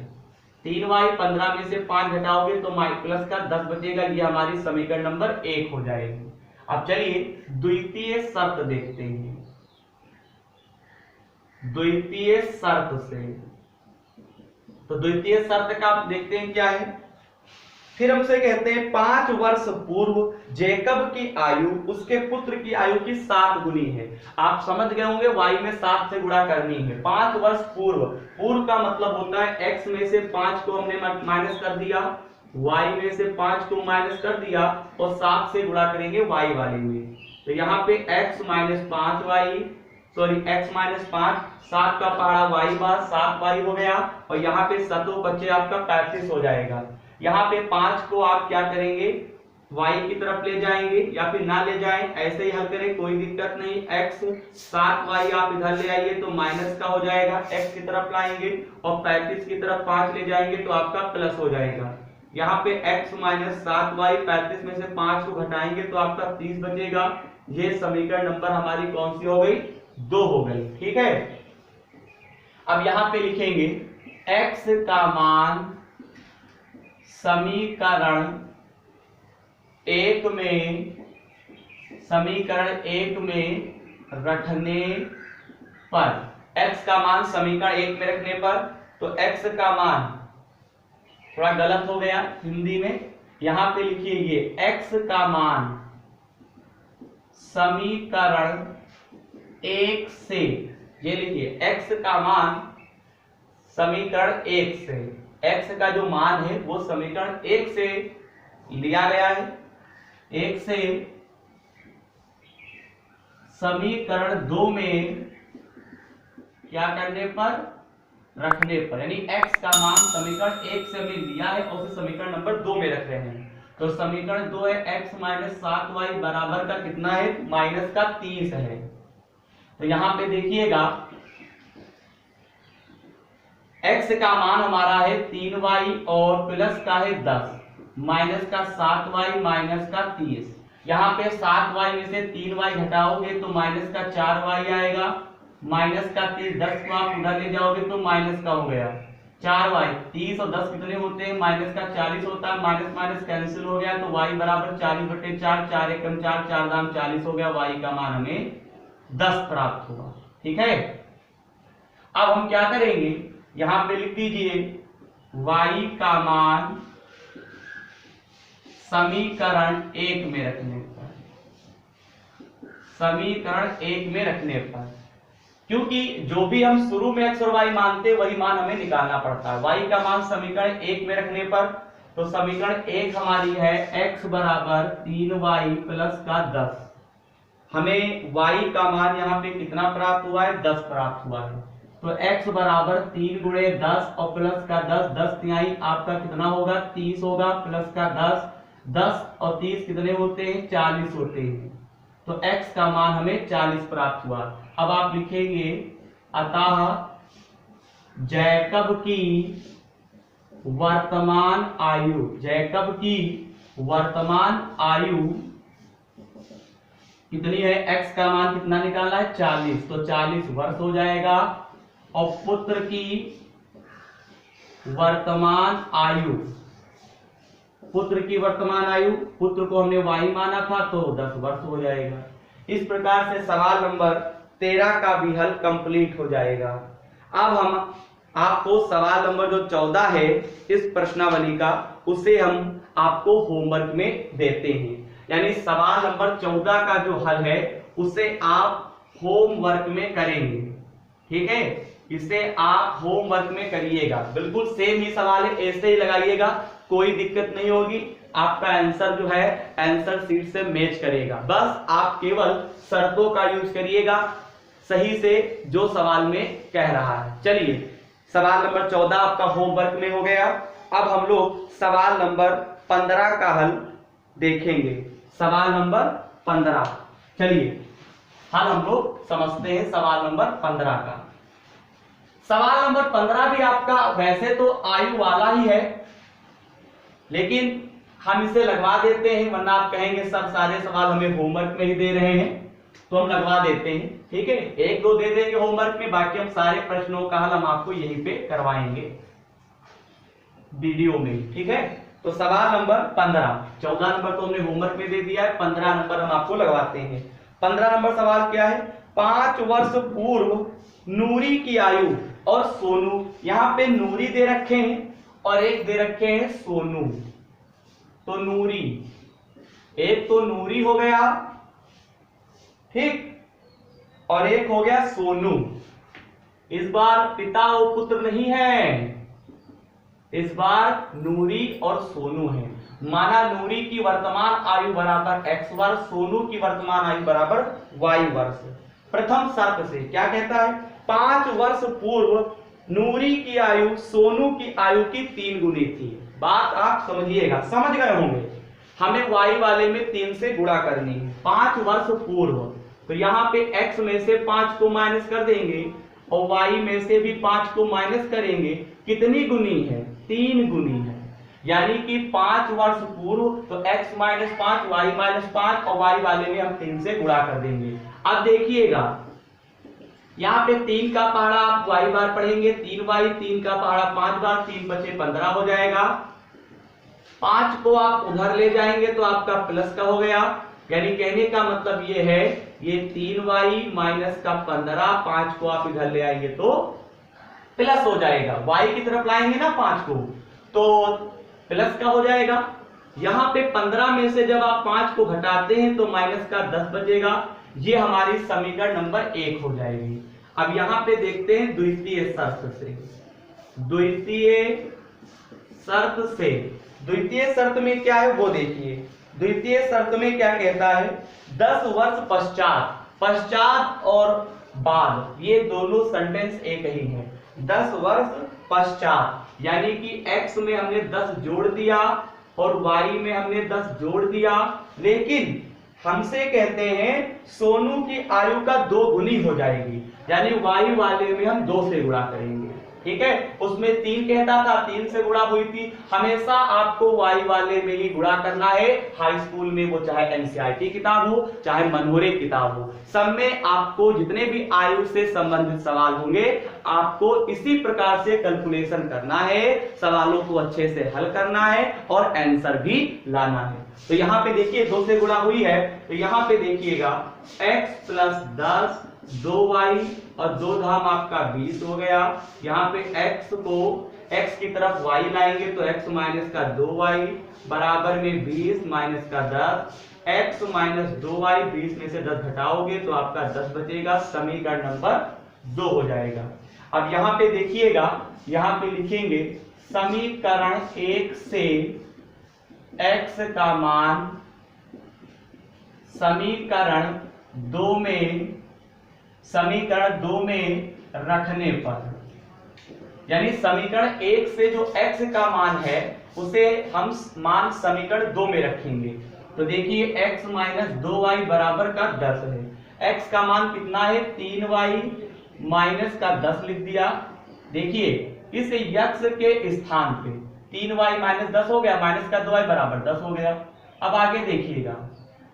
3y 15 में से 5 घटाओगे तो प्लस का 10 बचेगा, ये हमारी समीकरण नंबर 1 हो जाएगी। अब चलिए द्वितीय शर्त देखते हैं। द्वितीय शर्त से, तो द्वितीय शर्त का आप देखते हैं क्या है, फिर हमसे कहते हैं 5 वर्ष पूर्व जैकब की आयु उसके पुत्र की आयु की 7 गुनी है। आप समझ गए होंगे y में 7 से गुणा करनी है। 5 वर्ष पूर्व, पूर्व का मतलब होता है x में से 5 को हमने माइनस कर दिया, y में से 5 को माइनस कर दिया और 7 से गुणा करेंगे y वाले में। तो यहाँ पे x minus 5y, sorry x minus 5, 7 का पहाड़ा y बार 7y हो गया, और यहाँ पे 7 बच्चे आपका 35 हो जाएगा। यहाँ पे 5 को आप क्या करेंगे y की तरफ ले जाएंगे या फिर ना ले जाएं, ऐसे ही हल करें, कोई दिक्कत नहीं। x 7y आप इधर ले आइए तो माइनस का हो जाएगा, x की तरफ लाएंगे और 35 की तरफ 5 ले जाएंगे तो आपका प्लस हो जाएगा। यहाँ पे x माइनस 7y, 35 में से 5 को घटाएंगे तो आपका 30 बचेगा। ये समीकरण नंबर हमारी कौन सी हो गई 2 हो गई, ठीक है। अब यहाँ पे लिखेंगे x का मान समीकरण 1 में रखने पर, x का मान समीकरण 1 में रखने पर तो x का मान, थोड़ा गलत हो गया हिंदी में, यहां पे लिखिए ये x का मान समीकरण 1 से, ये लिखिए x का मान समीकरण 1 से, x का जो मान है वो समीकरण 1 से लिया गया है, 1 से समीकरण 2 में क्या करने पर, रखने पर, यानी x का मान समीकरण 1 से हमने लिया है और उसे समीकरण नंबर 2 में रख रहे हैं। तो समीकरण 2 है x माइनस 7y बराबर का कितना है, माइनस का 30 है। तो यहां पे देखिएगा x का मान हमारा है 3y और प्लस का है 10, माइनस का 7y माइनस का 30। यहाँ पे 7y में से 3y घटाओगे तो माइनस का 4y आएगा, माइनस का 30, 10 को आप उधर ले जाओगे तो माइनस का हो गया 4y, 30 और 10 कितने होते हैं, माइनस का 40 होता है, माइनस माइनस कैंसिल हो गया तो y बराबर 40/4, 4 एकम 4, 4 दाम 40 हो गया, y का मान हमें 10 प्राप्त हुआ। ठीक है, अब हम क्या करेंगे, यहां पे लिख दीजिए y का मान समीकरण 1 में रखने पर, समीकरण 1 में रखने पर, क्योंकि जो भी हम शुरू में x और y मानते वही मान हमें निकालना पड़ता है। y का मान समीकरण 1 में रखने पर, तो समीकरण 1 हमारी है x बराबर 3y प्लस का 10। हमें y का मान यहाँ पे कितना प्राप्त हुआ है, 10 प्राप्त हुआ है। तो x बराबर 3 गुणे 10 और प्लस का 10, 10 तिहाई आपका कितना होगा, 30 होगा, प्लस का 10, 10 और 30 कितने होते हैं, 40 होते हैं। तो x का मान हमें 40 प्राप्त हुआ। अब आप लिखेंगे अतः जैकब की वर्तमान आयु, जैकब की वर्तमान आयु कितनी है, x का मान कितना निकालना है, 40, तो 40 वर्ष हो जाएगा। और पुत्र की वर्तमान आयु, पुत्र की वर्तमान आयु, पुत्र को हमने y माना था तो 10 वर्ष हो जाएगा। इस प्रकार से सवाल नंबर 13 का भी हल कंप्लीट हो जाएगा। अब हम आपको सवाल नंबर जो 14 है इस प्रश्नावली का, उसे हम आपको होमवर्क में देते हैं। यानी सवाल नंबर 14 का जो हल है उसे आप होमवर्क में करेंगे। ठीक है, इसे आप होमवर्क में करिएगा, बिल्कुल सेम ही सवाल है, ऐसे ही लगाइएगा, कोई दिक्कत नहीं होगी। आपका आंसर जो है आंसर शीट से मैच करेगा। बस आप केवल शर्तों का यूज करिएगा सही से जो सवाल में कह रहा है। चलिए, सवाल नंबर 14 आपका होमवर्क में हो गया। अब हम लोग सवाल नंबर 15 का हल देखेंगे। सवाल नंबर 15, चलिए हल हम लोग समझते हैं सवाल नंबर 15 का। सवाल नंबर 15 भी आपका वैसे तो आयु वाला ही है, लेकिन हम इसे लगवा देते हैं, वरना आप कहेंगे सब सारे सवाल हमें होमवर्क में ही दे रहे हैं, तो हम लगवा देते हैं। ठीक है, 1-2 दे देंगे होमवर्क में, बाकी हम सारे प्रश्नों का हल हम आपको यहीं पे करवाएंगे वीडियो में। ठीक है, तो सवाल नंबर 15, 14 नंबर तो हमने होमवर्क में दे दिया है, 15 नंबर हम आपको लगवाते हैं। 15 नंबर सवाल क्या है, 5 वर्ष पूर्व नूरी की आयु और सोनू, यहाँ पे नूरी दे रखे हैं और एक दे रखे हैं सोनू। तो नूरी, एक तो नूरी हो गया, ठीक, और एक हो गया सोनू। इस बार पिता और पुत्र नहीं है, इस बार नूरी और सोनू है। माना नूरी की वर्तमान आयु बराबर x वर्ष, सोनू की वर्तमान आयु बराबर y वर्ष। प्रथम शर्त से क्या कहता है, 5 वर्ष पूर्व नूरी की आयु सोनू की आयु की 3 गुनी थी। बात आप समझिएगा, समझ गए होंगे। हमें y वाले में 3 से गुणा करनी है। 5 वर्ष पूर्व, तो यहाँ पे x में से 5 को माइनस कर देंगे और y में से भी 5 को माइनस करेंगे। कितनी गुनी है, 3 गुनी है। यानी कि 5 वर्ष पूर्व, तो x माइनस 5, y माइनस 5 और y वाले में हम 3 से गुणा कर देंगे। अब देखिएगा, यहाँ पे 3 का पहाड़ा आप y बार पढ़ेंगे, 3y, 3 का पहाड़ा 5 बार, 3 बचे 15 हो जाएगा। 5 को आप उधर ले जाएंगे तो आपका प्लस का हो गया। यानी कहने का मतलब ये है, ये 3y माइनस का 15, 5 को आप इधर ले आएंगे तो प्लस हो जाएगा, y की तरफ लाएंगे ना 5 को तो प्लस का हो जाएगा। यहाँ पे 15 में से जब आप 5 को घटाते हैं तो माइनस का 10 बचेगा। ये हमारी समीकरण नंबर 1 हो जाएगी। अब यहाँ पे देखते हैं द्वितीय शर्त से। द्वितीय शर्त में क्या है वो देखिए। द्वितीय शर्त में क्या कहता है, 10 वर्ष पश्चात और बाद, ये दोनों सेंटेंस एक ही है। 10 वर्ष पश्चात यानी कि x में हमने 10 जोड़ दिया और y में हमने 10 जोड़ दिया, लेकिन हमसे कहते हैं सोनू की आयु का 2 गुनी हो जाएगी, यानी y वाले में हम 2 से गुणा करेंगे। ठीक है, उसमें 3 कहता था, 3 से गुणा हुई थी। हमेशा आपको y वाले में ही गुणा करना है। हाई स्कूल में वो चाहे एनसीईआरटी किताब हो चाहे मनोरे किताब हो, सब में आपको जितने भी आयु से संबंधित सवाल होंगे आपको इसी प्रकार से कैलकुलेशन करना है, सवालों को अच्छे से हल करना है और आंसर भी लाना है। तो यहाँ पे देखिए 2 से गुणा हुई है, तो यहाँ पे देखिएगा x + 10 2y और 2 धाम आपका 20 हो गया। यहाँ पे x को x की तरफ y लाएंगे तो x - का 2y बराबर में 20 - का 10, x - 2y 20 में से 10 घटाओगे तो आपका 10 बचेगा। समीकरण नंबर 2 हो जाएगा। अब यहाँ पे देखिएगा, यहाँ पे लिखेंगे समीकरण 1 से x का मान समीकरण 2 में रखने पर, यानी समीकरण 1 से जो x का मान है उसे हम मान समीकरण 2 में रखेंगे। तो देखिए x - 2y बराबर का 10 है। x का मान कितना है, 3y माइनस का 10 लिख दिया। देखिए इस x के स्थान पे 3y - 10 हो गया, माइनस का 2y बराबर 10 हो गया। अब आगे देखिएगा,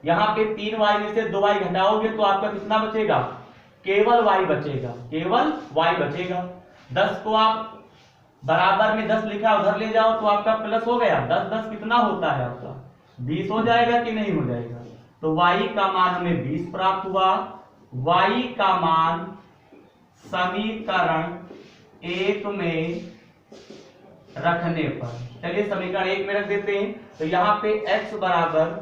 यहाँ पे 3y में से 2y घटाओगे तो आपका कितना बचेगा, केवल y बचेगा, केवल y बचेगा। 10 को आप बराबर में 10 लिखा उधर ले जाओ तो आपका प्लस हो गया। 10 10 कितना होता है आपका, 20 हो जाएगा कि नहीं हो जाएगा। तो y का मान हमें 20 प्राप्त हुआ। y का मान समीकरण 1 में रखने पर, चलिए समीकरण 1 में रख देते हैं। तो यहाँ पे x बराबर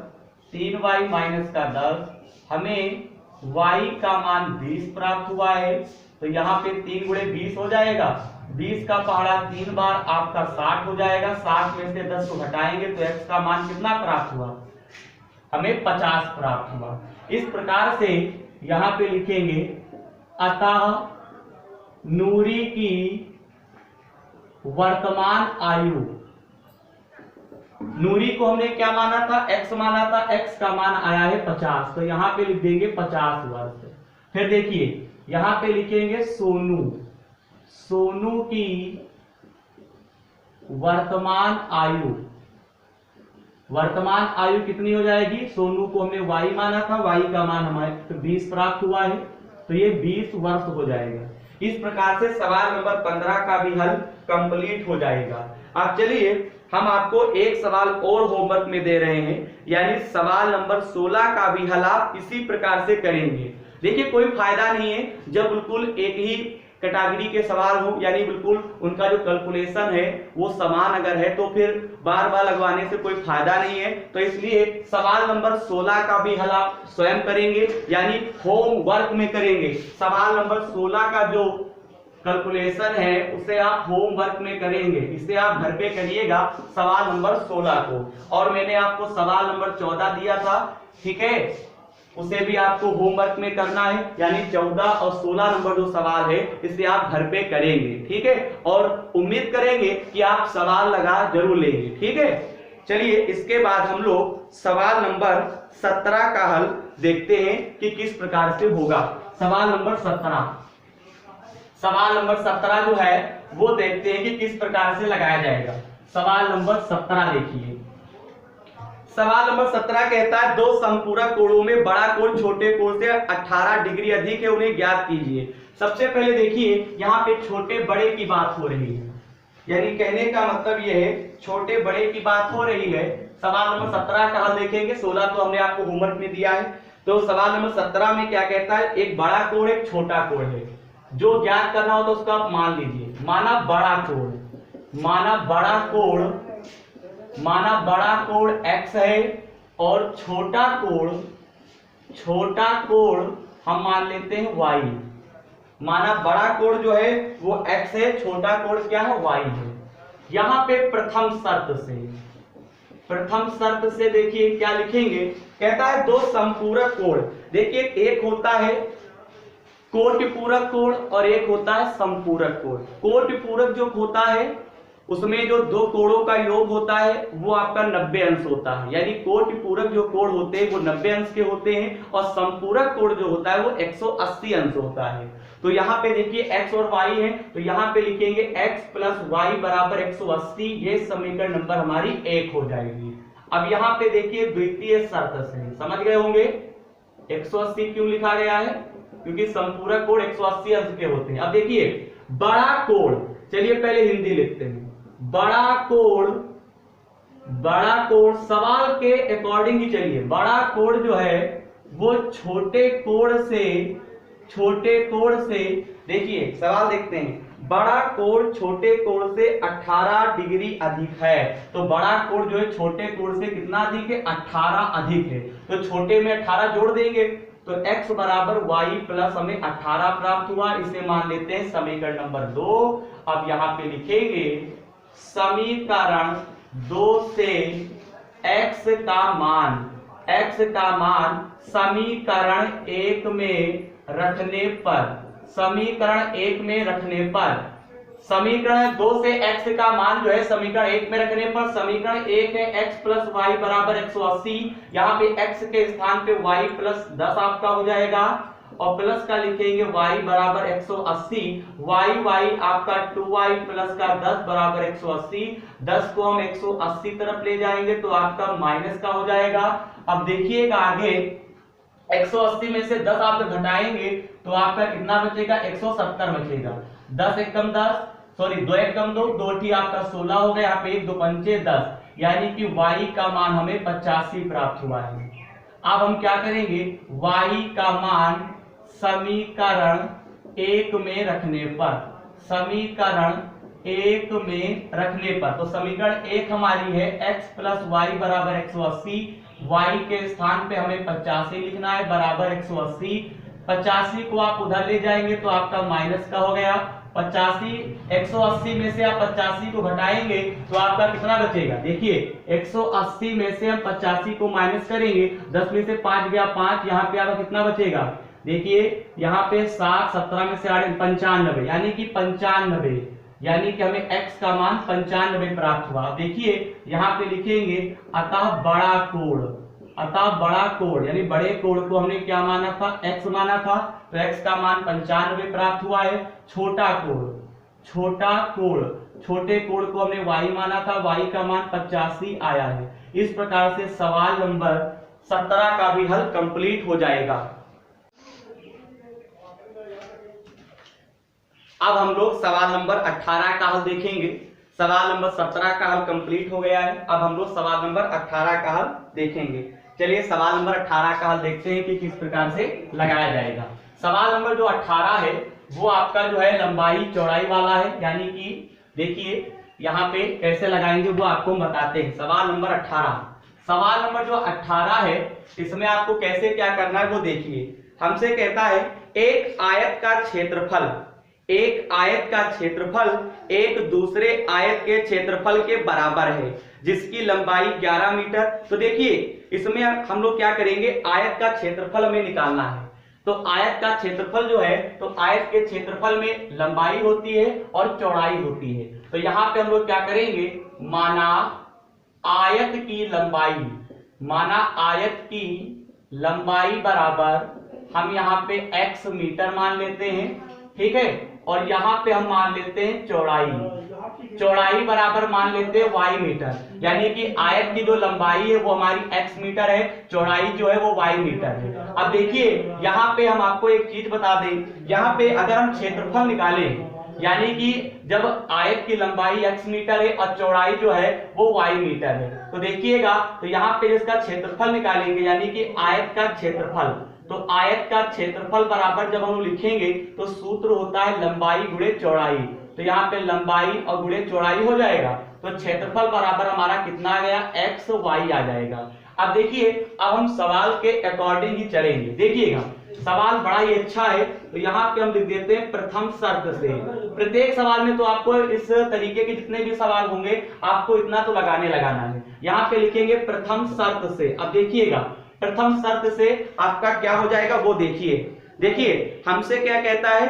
3y माइनस का 10, हमें y का मान 20 प्राप्त हुआ है। तो यहाँ पे 3 गुणे 20 हो जाएगा, 20 का पहाड़ा 3 बार आपका 60 हो जाएगा। 60 में से 10 को घटाएंगे तो x का मान कितना प्राप्त हुआ, हमें 50 प्राप्त हुआ। इस प्रकार से यहाँ पे लिखेंगे अतः नूरी की वर्तमान आयु, नूरी को हमने क्या माना था, x माना था, x का मान आया है 50, तो यहाँ पे लिख देंगे 50 वर्ष। फिर देखिए यहाँ पे लिखेंगे सोनू, सोनू की वर्तमान आयु, वर्तमान आयु कितनी हो जाएगी, सोनू को हमने y माना था, y का मान हमारे 20 प्राप्त हुआ है, तो ये 20 वर्ष हो जाएगा। इस प्रकार से सवाल नंबर 15 का भी हल कंप्लीट हो जाएगा। अब चलिए हम आपको एक सवाल और होमवर्क में दे रहे हैं, यानी सवाल नंबर 16 का भी हल आप इसी प्रकार से करेंगे। देखिए कोई फायदा नहीं है जब बिल्कुल एक ही कैटेगरी के सवाल हो, यानी बिल्कुल उनका जो कैलकुलेशन है वो समान अगर है तो फिर बार बार लगवाने से कोई फायदा नहीं है। तो इसलिए सवाल नंबर 16 का भी हल आप स्वयं करेंगे, यानी होमवर्क में करेंगे। सवाल नंबर 16 का जो कैलकुलेशन है उसे आप होमवर्क में करेंगे, इसे आप घर पे करिएगा सवाल नंबर 16 को। और मैंने आपको सवाल नंबर 14 दिया था, ठीक है, उसे भी आपको होमवर्क में करना है, यानी 14 और 16 नंबर जो सवाल है इसे आप घर पे करेंगे, ठीक है। और उम्मीद करेंगे कि आप सवाल लगा जरूर लेंगे, ठीक है। चलिए इसके बाद हम लोग सवाल नंबर 17 का हल देखते हैं कि किस प्रकार से होगा। सवाल नंबर 17 जो है वो देखते हैं कि किस प्रकार से लगाया जाएगा। सवाल नंबर 17 देखिए। सवाल नंबर 17 कहता है दो समपूरक कोणों में बड़ा कोण छोटे कोण से 18 डिग्री अधिक है, उन्हें ज्ञात कीजिए। सबसे पहले देखिए यहाँ पे छोटे बड़े की बात हो रही है, यानी कहने का मतलब यह है छोटे बड़े की बात हो रही है। सवाल नंबर 17 का हल देखेंगे, 16 तो हमने आपको होमवर्क में दिया है। तो सवाल नंबर 17 में क्या कहता है, एक बड़ा कोण एक छोटा कोण है, जो ज्ञात करना हो तो उसको आप मान लीजिए। माना बड़ा कोण x है और छोटा कोण हम मान लेते हैं y। माना बड़ा कोण जो है वो x है, छोटा कोण क्या है, y है। यहां पे प्रथम शर्त से देखिए क्या लिखेंगे, कहता है दो संपूरक कोण। देखिए एक होता है कोटिपूरक कोण और एक होता है संपूरक कोण। कोटिपूरक जो होता है उसमें जो दो कोणों का योग होता है वो आपका 90 अंश होता है, यानी कोटिपूरक जो कोण होते हैं वो 90 अंश के होते हैं और संपूरक कोण जो होता है वो 180 अंश होता है। तो यहाँ पे देखिए x और y है, तो यहाँ पे लिखेंगे x प्लस y बराबर 180। ये समीकरण नंबर हमारी 1 हो जाएगी। अब यहाँ पे देखिए द्वितीय शर्त से समझ गए होंगे 180 क्यों लिखा गया है, क्योंकि संपूरक कोण 180 अंश के होते हैं। अब देखिए बड़ा कोण, चलिए पहले हिंदी लिखते हैं। बड़ा कोण सवाल के अकॉर्डिंग ही चलिए। बड़ा कोण जो है वो छोटे कोण से देखिए सवाल देखते हैं। बड़ा कोण छोटे कोण से 18 डिग्री अधिक है। तो बड़ा कोण जो है छोटे कोण से कितना अधिक है, 18 अधिक है। तो छोटे में 18 जोड़ देंगे तो x बराबर y प्लस हमें 18 प्राप्त हुआ। इसे मान लेते हैं समीकरण नंबर 2। अब यहाँ पे लिखेंगे समीकरण 2 से x का मान समीकरण 1 में रखने पर समीकरण 2 से x का मान जो है समीकरण 1 में रखने पर, समीकरण 1 है x प्लस वाई बराबर 180। यहाँ पे x के स्थान पे y प्लस 10 आपका हो जाएगा और प्लस का लिखेंगे y बराबर 180। y आपका 2y प्लस का 10 बराबर 180। 10 को हम 180 तरफ ले जाएंगे तो आपका माइनस का हो जाएगा। अब देखिएगा आगे 180 में से 10 आप घटाएंगे तो आपका कितना बचेगा, 170 बचेगा। 10 एकम 10, सॉरी 2 एकम 2, 2 टी आपका 16 हो गया। यहाँ पे 1 2 पंचे 10, यानी कि y का मान हमें 85 प्राप्त हुआ है। अब हम क्या करेंगे, y का मान समीकरण 1 में रखने पर, तो समीकरण 1 हमारी है x प्लस वाई बराबर 180। y के स्थान पे हमें 85 लिखना है बराबर 180। 85 को आप उधर ले जाएंगे तो आपका माइनस का हो गया। 180 में से आप 85 को घटाएंगे तो आपका कितना बचेगा, देखिए 180 में से हम 85 को माइनस करेंगे, 10 में से 5 गया 5, यहाँ पे आपका कितना बचेगा, देखिए यहाँ पे 7, 17 में से 8 95, यानी कि 95, यानी कि हमें x का मान 95 प्राप्त हुआ। देखिए यहाँ पे लिखेंगे अतः बड़ा कोण यानी बड़े कोण को हमने क्या माना था, x माना था, तो x का मान 95 प्राप्त हुआ है। छोटे कोण को हमने y माना था, y का मान 85 आया है। इस प्रकार से सवाल नंबर 17 का भी हल कंप्लीट हो जाएगा। अब हम लोग सवाल नंबर 18 का हल देखेंगे। सवाल नंबर 17 का हल कंप्लीट हो गया है। अब हम लोग सवाल नंबर 18 का हल देखेंगे। चलिए सवाल नंबर 18 का हल देखते हैं कि किस प्रकार से लगाया जाएगा। सवाल नंबर जो 18 है वो आपका जो है लंबाई चौड़ाई वाला है, यानी कि देखिए यहाँ पे कैसे लगाएंगे वो आपको बताते हैं। सवाल नंबर जो 18 है इसमें आपको कैसे क्या करना है वो देखिए। हमसे कहता है एक आयत का क्षेत्रफल एक दूसरे आयत के क्षेत्रफल के बराबर है जिसकी लंबाई 11 मीटर। तो देखिए इसमें हम लोग क्या करेंगे, आयत का क्षेत्रफल हमें निकालना है। तो आयत का क्षेत्रफल जो है, तो आयत के क्षेत्रफल में लंबाई होती है और चौड़ाई होती है। तो यहाँ पे हम लोग क्या करेंगे, माना आयत की लंबाई बराबर हम यहाँ पे x मीटर मान लेते हैं, ठीक है, और यहाँ पे हम मान लेते हैं चौड़ाई बराबर मान लेते हैं y मीटर, यानी कि आयत की जो लंबाई है वो हमारी x मीटर है, चौड़ाई जो है वो y मीटर है। अब देखिए यहाँ पे हम आपको एक चीज बता दें, यहाँ पे अगर हम क्षेत्रफल निकालें, यानी कि जब आयत की लंबाई x मीटर है और चौड़ाई जो है वो y मीटर है, तो देखिएगा तो यहाँ पे इसका क्षेत्रफल निकालेंगे, यानी कि आयत का क्षेत्रफल तो आयत का क्षेत्रफल बराबर जब हम लिखेंगे तो सूत्र होता है लंबाई गुणे चौड़ाई। तो यहाँ पे लंबाई और गुणे चौड़ाई हो जाएगा, तो क्षेत्रफल बराबर हमारा कितना आ गया, एक्स वाई आ जाएगा। अब देखिए, अब हम सवाल के अकॉर्डिंग ही चलेंगे। देखिएगा सवाल बड़ा ही अच्छा है, तो यहाँ पे हम लिख देते हैं प्रथम शर्त से। प्रत्येक सवाल में तो आपको इस तरीके के जितने भी सवाल होंगे आपको इतना तो लगाना है। यहाँ पे लिखेंगे प्रथम शर्त से। अब देखिएगा प्रथम शर्त से आपका क्या हो जाएगा वो देखिए हमसे क्या कहता है,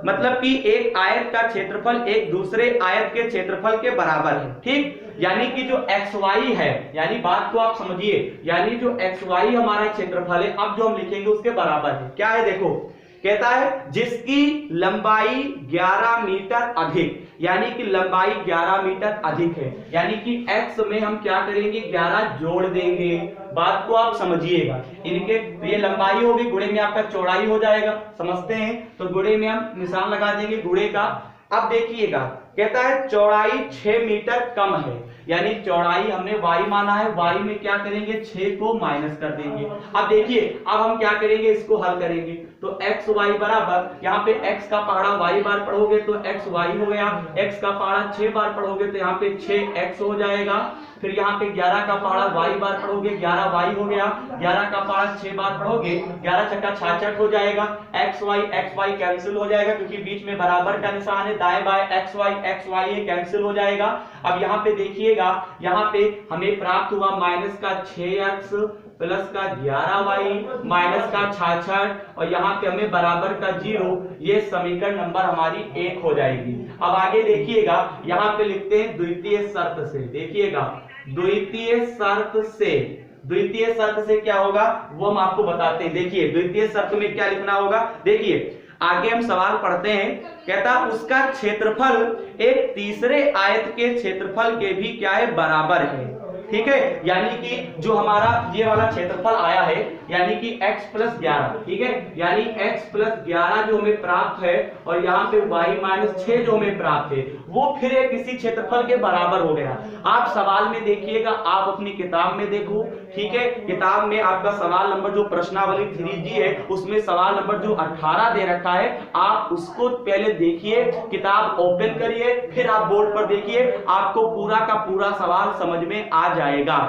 मतलब कि एक आयत का क्षेत्रफल एक दूसरे आयत के क्षेत्रफल के बराबर है, ठीक। यानी कि जो एक्स वाई है, यानी बात को आप समझिए, यानी जो एक्स वाई हमारा क्षेत्रफल है, अब जो हम लिखेंगे उसके बराबर है। क्या है देखो, कहता है जिसकी लंबाई 11 मीटर अधिक, यानी कि लंबाई 11 मीटर अधिक है, यानी कि x में हम क्या करेंगे 11 जोड़ देंगे। बात को आप समझिएगा, इनके ये लंबाई होगी, गुणे में आपका चौड़ाई हो जाएगा, समझते हैं। तो गुणे में हम निशान लगा देंगे गुणे का। अब देखिएगा कहता है चौड़ाई 6 मीटर कम है, यानी चौड़ाई हमने y माना है, y में क्या करेंगे 6 को माइनस कर देंगे। अब देखिए अब हम क्या करेंगे, इसको हल करेंगे। तो x y बराबर, यहाँ पे x का पहाड़ा y बार पढ़ोगे तो x y हो गया, x का पहाड़ा 6 बार पढ़ोगे तो यहाँ पे 6x हो जाएगा। फिर यहाँ पे 11 का पहाड़ा y बार पढ़ोगे 11y हो गया, 11 का पहाड़ा 6 बार पढ़ोगे 11 छक्का 66 हो जाएगा। x y कैंसिल हो जाएगा क्योंकि बीच में बराबर का निशान है, दाएं बाएं x y ये कैंसिल हो जाएगा। अब यहाँ पे देखिएगा, यहाँ पे हमें प्राप्त हुआ माइनस का 6x प्लस का 11y माइनस का 66 और यहाँ पे हमें बराबर का 0। ये समीकरण नंबर हमारी 1 हो जाएगी। अब आगे देखिएगा, यहाँ पे लिखते हैं द्वितीय शर्त से। देखिएगा द्वितीय शर्त से क्या होगा वो हम आपको बताते हैं। देखिए द्वितीय शर्त में क्या लिखना होगा, देखिए आगे हम सवाल पढ़ते हैं। कहता उसका क्षेत्रफल एक तीसरे आयत के क्षेत्रफल के भी क्या है, बराबर है, ठीक है। यानी कि जो हमारा ये वाला क्षेत्रफल आया है, यानी कि x प्लस 11, ठीक है, यानी x प्लस 11 जो हमें प्राप्त है और यहाँ पे y माइनस 6 जो हमें प्राप्त है, वो फिर एक किसी क्षेत्रफल के बराबर हो गया। आप सवाल में देखिएगा, आप अपनी किताब में देखो, ठीक है, किताब में आपका सवाल नंबर जो प्रश्नावली 3G है उसमें सवाल नंबर जो 18 दे रखा है, आप उसको पहले देखिए, किताब ओपन करिए, फिर आप बोर्ड पर देखिए, आपको पूरा का पूरा सवाल समझ में आ जाएगा।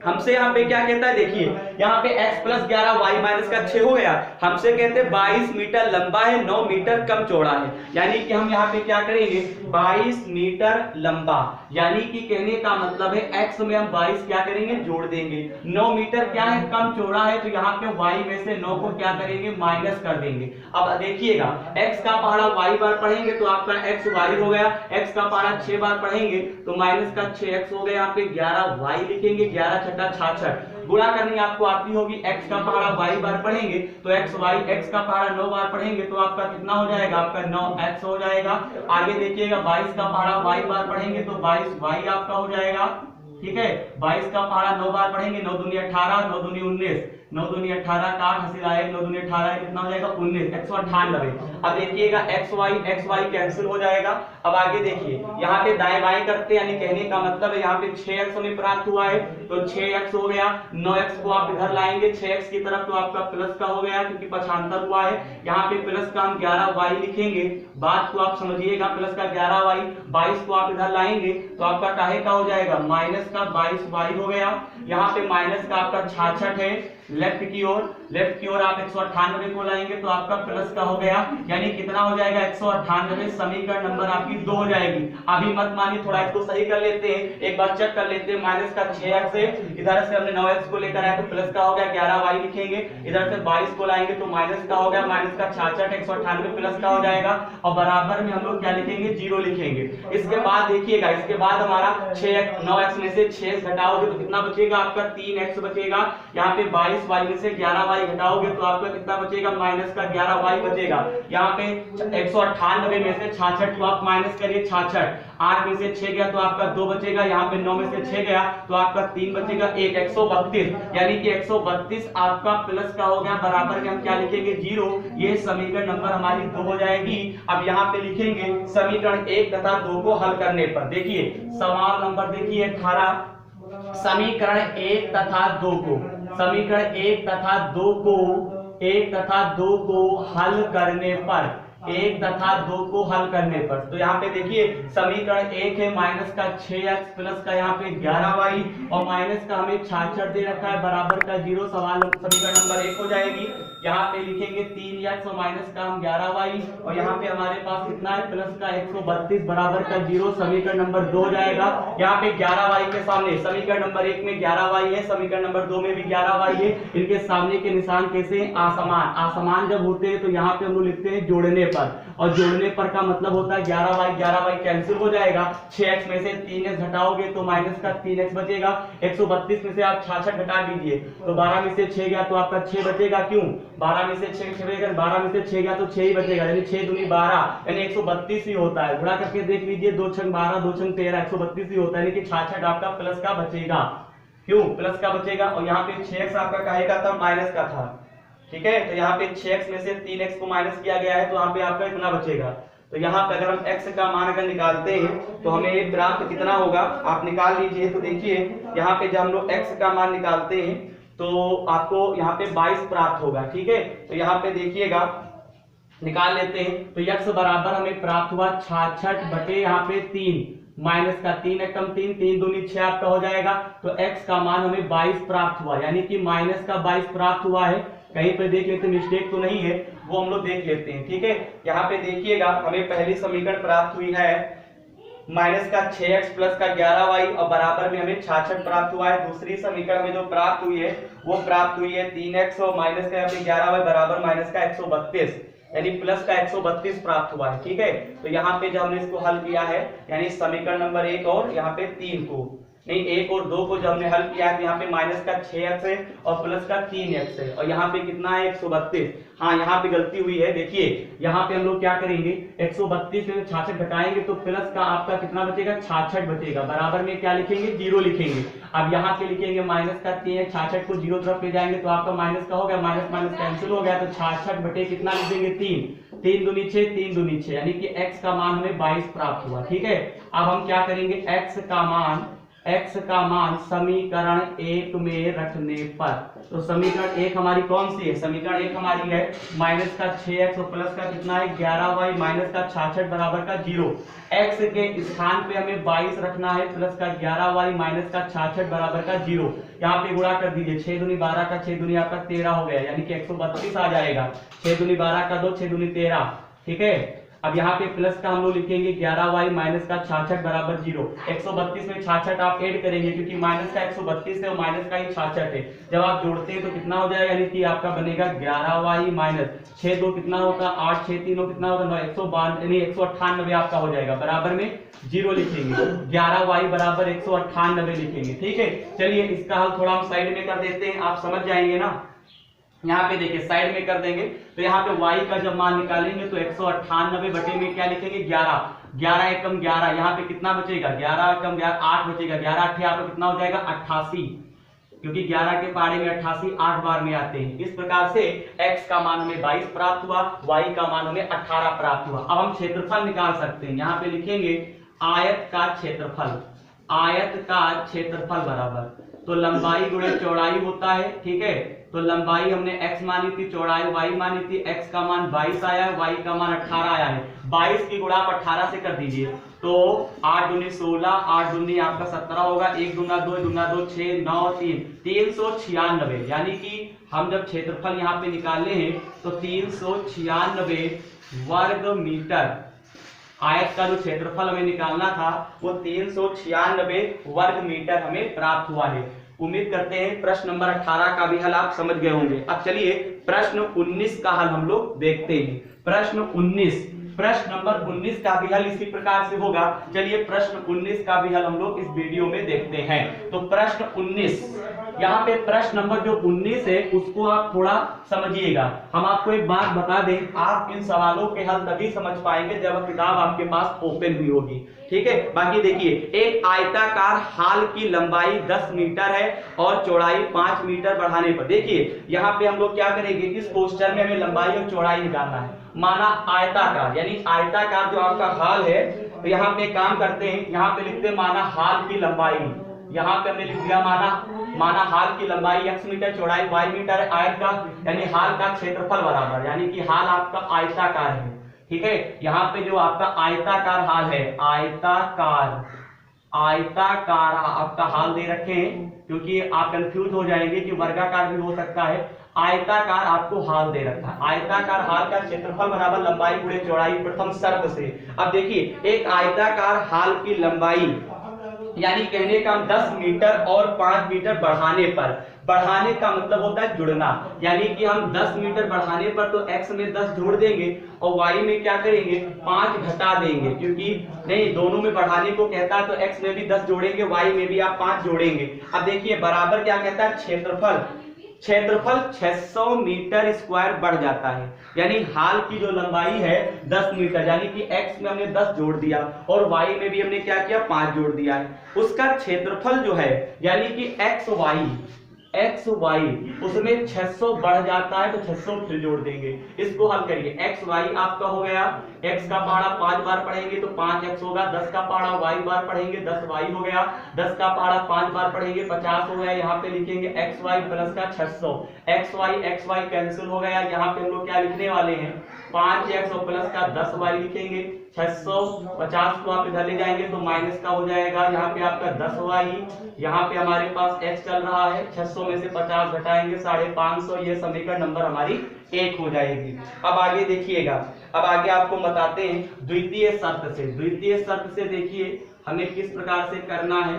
हमसे यहाँ पे क्या कहता है, देखिए यहाँ पे x प्लस 11 y माइनस का 6 हो गया। हमसे कहते हैं 22 मीटर लंबा है, 9 मीटर कम चौड़ा है, यानी कि हम यहाँ पे क्या करेंगे 22 मीटर लंबा, यानी कि कहने का मतलब है x में हम 22 क्या करेंगे जोड़ देंगे। 9 मीटर क्या है कम चौड़ा है, तो यहाँ पे y में से 9 को क्या करेंगे माइनस कर देंगे। अब देखिएगा x का पहाड़ा y बार पढ़ेंगे तो आपका x y हो गया, x का पहाड़ा 6 बार पढ़ेंगे तो माइनस का 6x हो गया। यहाँ पे 11y लिखेंगे, 11 छक्का 66, गुणा करनी आपको आती होगी। x का पहाड़ा y बार पढ़ेंगे तो x का पहाड़ा 9 बार पढ़ेंगे तो आपका कितना हो जाएगा, आपका 9x हो जाएगा। आगे देखिएगा 22 का पहाड़ा y बार पढ़ेंगे तो 22y आपका हो जाएगा, ठीक है। 22 का पहाड़ा 9 बार पढ़ेंगे, 9 दूनी 18, 9 दूनी 19, 9 दूनी 18 का 8 हंसी आएगा, 9 दूनी 18 कितना हो जाएगा 19, 198। अब देखिएगा x y कैंसिल हो जाएगा। अब आगे देखिए यहाँ पे दाएं बाएं करते हैं, यानी कहने का मतलब है यहाँ पे 6x हमें प्राप्त हुआ है तो 6x हो गया, 9x को आप इधर लाएंगे 6x की तरफ तो आपका प्लस का हो गया क्योंकि पक्षांतर हुआ है। यहाँ पे प्लस का हम 11y लिखेंगे, बात को आप समझिएगा, प्लस का 11y, 22 को आप इधर लाएंगे तो आपका काहे का हो जाएगा माइनस का 22y हो गया। यहाँ पे माइनस का आपका 66 है, लेफ्ट की ओर आप 198 को लाएंगे तो आपका प्लस का हो गया, यानी कितना हो जाएगा 198। समीकरण नंबर आपकी 2 हो जाएगी। अभी मत मानिए, थोड़ा इसको सही कर लेते हैं, एक बार चेक कर लेते हैं। माइनस का 6x है, इधर से हमने 9x को लेकर आए तो प्लस का हो गया, 11y लिखेंगे, इधर से 22 को लाएंगे तो माइनस का हो गया, माइनस का 66, 198 प्लस का हो जाएगा और बराबर में हम लोग क्या लिखेंगे 0 लिखेंगे। इसके बाद देखिएगा, इसके बाद हमारा 9x में से 6 घटाओगे तो कितना बचेगा आपका 3x बचेगा। यहाँ पे 22y में से 11y घटाओगे तो आपका कितना बचेगा माइनस का 11y बचेगा। यहाँ पे 198 में से 66 को आप माइनस करिए, 66, 8 में से 6 गया तो आपका 2 बचेगा, यहाँ पे 9 में से 6 गया तो आपका 3 बचेगा, 132, यानी कि 132 आपका प्लस का हो गया, बराबर में हम क्या लिखेंगे 0। ये समीकरण नंबर हमारी 2 हो जाएगी। अब यहाँ पे लिखेंगे समीकरण 1 तथा 2 को हल करने पर, देखिए सवाल नंबर देखिए 18, समीकरण 1 तथा 2 को 1 तथा 2 को हल करने पर, 1 तथा 2 को हल करने पर, तो यहाँ पे देखिए समीकरण 1 है माइनस का 6x प्लस का यहाँ पे 11y और माइनस का हमें 66 दे रखा है बराबर का 0। समीकरण नंबर 1 हो जाएगी। यहाँ पे लिखेंगे 3x और माइनस का हम 11y और यहाँ पे हमारे पास कितना है प्लस का 132 बराबर का 0। समीकरण नंबर 2 हो जाएगा। यहाँ पे 11y के सामने समीकरण नंबर 1 में 11y है, समीकरण नंबर 2 में भी 11y है। इनके सामने के निशान कैसे असमान, असमान जब होते हैं तो यहाँ पे हम लोग लिखते हैं जोड़ने पर, और जोड़ने पर का मतलब होता है 11y कैंसिल हो जाएगा। 6x में से 3x घटाओगे तो माइनस का 3x बचेगा। 132 में से आप 66 घटा दीजिए तो 12 में से 6 गया तो आपका 6 बचेगा। क्यों 12 में से 6 बचेगा, 12 में से 6 गया तो 6 ही बचेगा, यानी 6 दूनी 12 यानी 132 ही होता है। गुणा करके देख लीजिए 2 छंग 12 2 छंग 13 132 ही होता है, यानी कि 66 आपका प्लस का बचेगा। क्यों प्लस का बचेगा, और यहाँ पे 6x आपका काहे का था माइनस का था, ठीक है। तो यहाँ पे 6x में से 3x को माइनस किया गया है तो यहाँ पे आपका इतना बचेगा। तो यहाँ पे अगर हम x का मान अगर निकालते हैं तो हमें प्राप्त कितना होगा, आप निकाल लीजिए। तो देखिए यहाँ पे जब हम लोग x का मान निकालते हैं तो आपको यहाँ पे 22 प्राप्त होगा, ठीक है। तो यहाँ पे देखिएगा निकाल लेते हैं तो x बराबर हमें प्राप्त हुआ 66 बटे यहाँ पे 3 माइनस का 3 एकम 3 3 दूनी 6 आपका हो जाएगा। तो x का मान हमें 22 प्राप्त हुआ, यानी कि माइनस का 22 प्राप्त हुआ है। कहीं पे देख लेते मिस्टेक तो नहीं है, वो हम लोग देख लेते हैं, ठीक है। यहाँ पे देखिएगा हमें पहली समीकरण प्राप्त हुई है माइनस का 6x प्लस का 11y और बराबर में हमें 66 प्राप्त हुआ है। दूसरी समीकरण में जो प्राप्त हुई है वो प्राप्त हुई है 3x और माइनस का यहाँ पे 11y बराबर माइनस का 132 यानी प्लस का 132 प्राप्त हुआ है, ठीक है। तो यहाँ पे जब हमने इसको हल किया है यानी समीकरण नंबर 1 और यहाँ पे 3 को नहीं 1 और 2 को जब हमने हल किया है तो यहाँ पे माइनस का 6x है और प्लस का 3x है और यहाँ पे कितना है 132। हाँ यहाँ पे गलती हुई है, देखिए यहाँ पे हम लोग क्या करेंगे 132 में 66 घटाएंगे तो प्लस का आपका कितना बचेगा 66 बचेगा, बराबर में क्या लिखेंगे 0 लिखेंगे। अब यहाँ पे लिखेंगे माइनस का 3 66 को 0 तरफ ले जाएंगे तो आपका माइनस का हो गया, माइनस माइनस कैंसिल हो गया तो 66 बटे कितना लिख देंगे 3 3 दूनी 6 3 दूनी 6 यानी कि x का मान हमें 22 प्राप्त हुआ, ठीक है। अब हम क्या करेंगे x का मान समीकरण 1 में रखने पर, तो समीकरण 1 हमारी कौन सी है, समीकरण 1 हमारी है माइनस का 6x और प्लस का कितना है 11y माइनस का 66 बराबर का 0। x के स्थान पे हमें 22 रखना है प्लस का 11y माइनस का 66 बराबर का 0। यहाँ पे गुणा कर दीजिए 6 दूनी 12 का 6 दूनी आपका 13 हो गया, यानी कि 132 आ जाएगा। 6 दूनी 12 का 2 6 दूनी 13, ठीक है। अब यहाँ पे प्लस का हम लोग लिखेंगे 11y माइनस का 66 बराबर 0। 132 में 66 आप ऐड करेंगे क्योंकि माइनस का 132 है और माइनस का ही 66 है, जब आप जोड़ते हैं तो कितना हो जाएगा, यानी कि आपका बनेगा 11y माइनस 6 2 कितना होगा 8 6 3 कितना होगा 9 192 यानी 198 आपका हो जाएगा, बराबर में 0 लिखेंगे। 11y बराबर 198 लिखेंगे, ठीक है। चलिए इसका हल थोड़ा हम साइड में कर देते हैं, आप समझ जाएंगे ना। यहाँ पे देखिए साइड में कर देंगे तो यहाँ पे y का जब मान निकालेंगे तो 198 बटे में क्या लिखेंगे 11 11 एकम 11 यहाँ पे कितना बचेगा 11 एकम 11 8 बचेगा, 11 8 आपका कितना हो जाएगा 88, क्योंकि 11 के पारे में 88 8 बार में आते हैं। इस प्रकार से x का मान हमें 22 प्राप्त हुआ, y का मान हमें 18 प्राप्त हुआ। अब हम क्षेत्रफल निकाल सकते हैं, यहाँ पे लिखेंगे आयत का क्षेत्रफल, आयत का क्षेत्रफल बराबर तो लंबाई गुणे चौड़ाई होता है, ठीक है। तो लंबाई हमने x मानी थी, चौड़ाई y मानी थी, x का मान 22 आया है, y का मान 18 आया है। 22 की गुणा आप 18 से कर दीजिए तो 8 दूनी 16 8 दूनी आपका 17 होगा, 1 दूना 2 दूना 2 6 9 3 396, यानी कि हम जब क्षेत्रफल यहाँ पे निकाले हैं तो 396 वर्ग मीटर आयत का जो क्षेत्रफल हमें निकालना था वो 396 वर्ग मीटर हमें प्राप्त हुआ है। उम्मीद करते हैं प्रश्न नंबर 18 का भी हल आप समझ गए होंगे। अब चलिए प्रश्न 19 का हल हम लोग देखते हैं। प्रश्न नंबर 19 का भी हल इसी प्रकार से होगा। चलिए प्रश्न 19 का भी हल हम लोग इस वीडियो में देखते हैं। तो प्रश्न 19, यहाँ पे प्रश्न नंबर जो 19 है उसको आप थोड़ा समझिएगा। हम आपको एक बात बता दें, आप इन सवालों के हल तभी समझ पाएंगे जब किताब आपके पास ओपन हुई होगी, ठीक है। बाकी देखिए एक आयताकार हाल की लंबाई 10 मीटर है और चौड़ाई 5 मीटर बढ़ाने पर, देखिए यहाँ पे हम लोग क्या करेंगे, इस पोस्टर में हमें लंबाई और चौड़ाई निकालना है। माना आयताकार, यानी आयताकार जो आपका हाल है, तो यहाँ पे काम करते हैं, यहाँ पे लिखते हैं माना हाल की लंबाई, यहाँ पे हमने लिख दिया माना हाल की लंबाई x मीटर, चौड़ाई y मीटर है, आयत का यानी हाल का क्षेत्रफल बराबर, यानी कि हाल आपका आयताकार है। ठीक है, यहाँ पे जो आपका आयताकार हाल है, आयताकार आपका हाल दे रखे हैं, क्योंकि आप कंफ्यूज हो जाएंगे कि वर्गाकार भी हो सकता है। आयताकार आपको हाल दे रखा है, आयताकार हाल का क्षेत्रफल बराबर लंबाई गुणे चौड़ाई प्रथम शर्त से। अब देखिए, एक आयताकार हाल की लंबाई यानी कहने का 10 मीटर और 5 मीटर बढ़ाने का मतलब होता है जुड़ना, यानी कि हम 10 मीटर बढ़ाने पर तो x में 10 जोड़ देंगे और y में क्या करेंगे 5 घटा देंगे, क्योंकि नहीं दोनों में बढ़ाने को कहता है तो x में भी 10 जोड़ेंगे, y में भी आप 5 जोड़ेंगे। अब देखिए बराबर क्या कहता है, क्षेत्रफल 600 मीटर स्क्वायर बढ़ जाता है, यानी हाल की जो लंबाई है 10 मीटर, यानी कि x में हमने 10 जोड़ दिया और y में भी हमने क्या किया 5 जोड़ दिया है, उसका क्षेत्रफल जो है यानी कि xy उसमें 600 बढ़ जाता है तो 600 फिर जोड़ देंगे। इसको हल करिए, xy आपका हो गया, x का पहाड़ा 5 बार पढ़ेंगे तो 5x होगा, 10 का पहाड़ा y बार पढ़ेंगे 10y हो गया, 10 का पहाड़ा 5 बार पढ़ेंगे 50 हो गया। यहाँ पे लिखेंगे xy प्लस का 600, xy कैंसिल हो गया। यहाँ पे हम लोग क्या लिखने वाले हैं 5x और प्लस का 10y लिखेंगे, 650 को आप इधर ले जाएंगे तो माइनस का हो जाएगा, यहाँ पे आपका 10y, यहाँ पे हमारे पास x चल रहा है, 600 में से 50 घटाएंगे 550, ये समीकरण नंबर हमारी 1 हो जाएगी। अब आगे देखिएगा, अब आगे आपको बताते हैं द्वितीय शर्त से देखिए हमें किस प्रकार से करना है।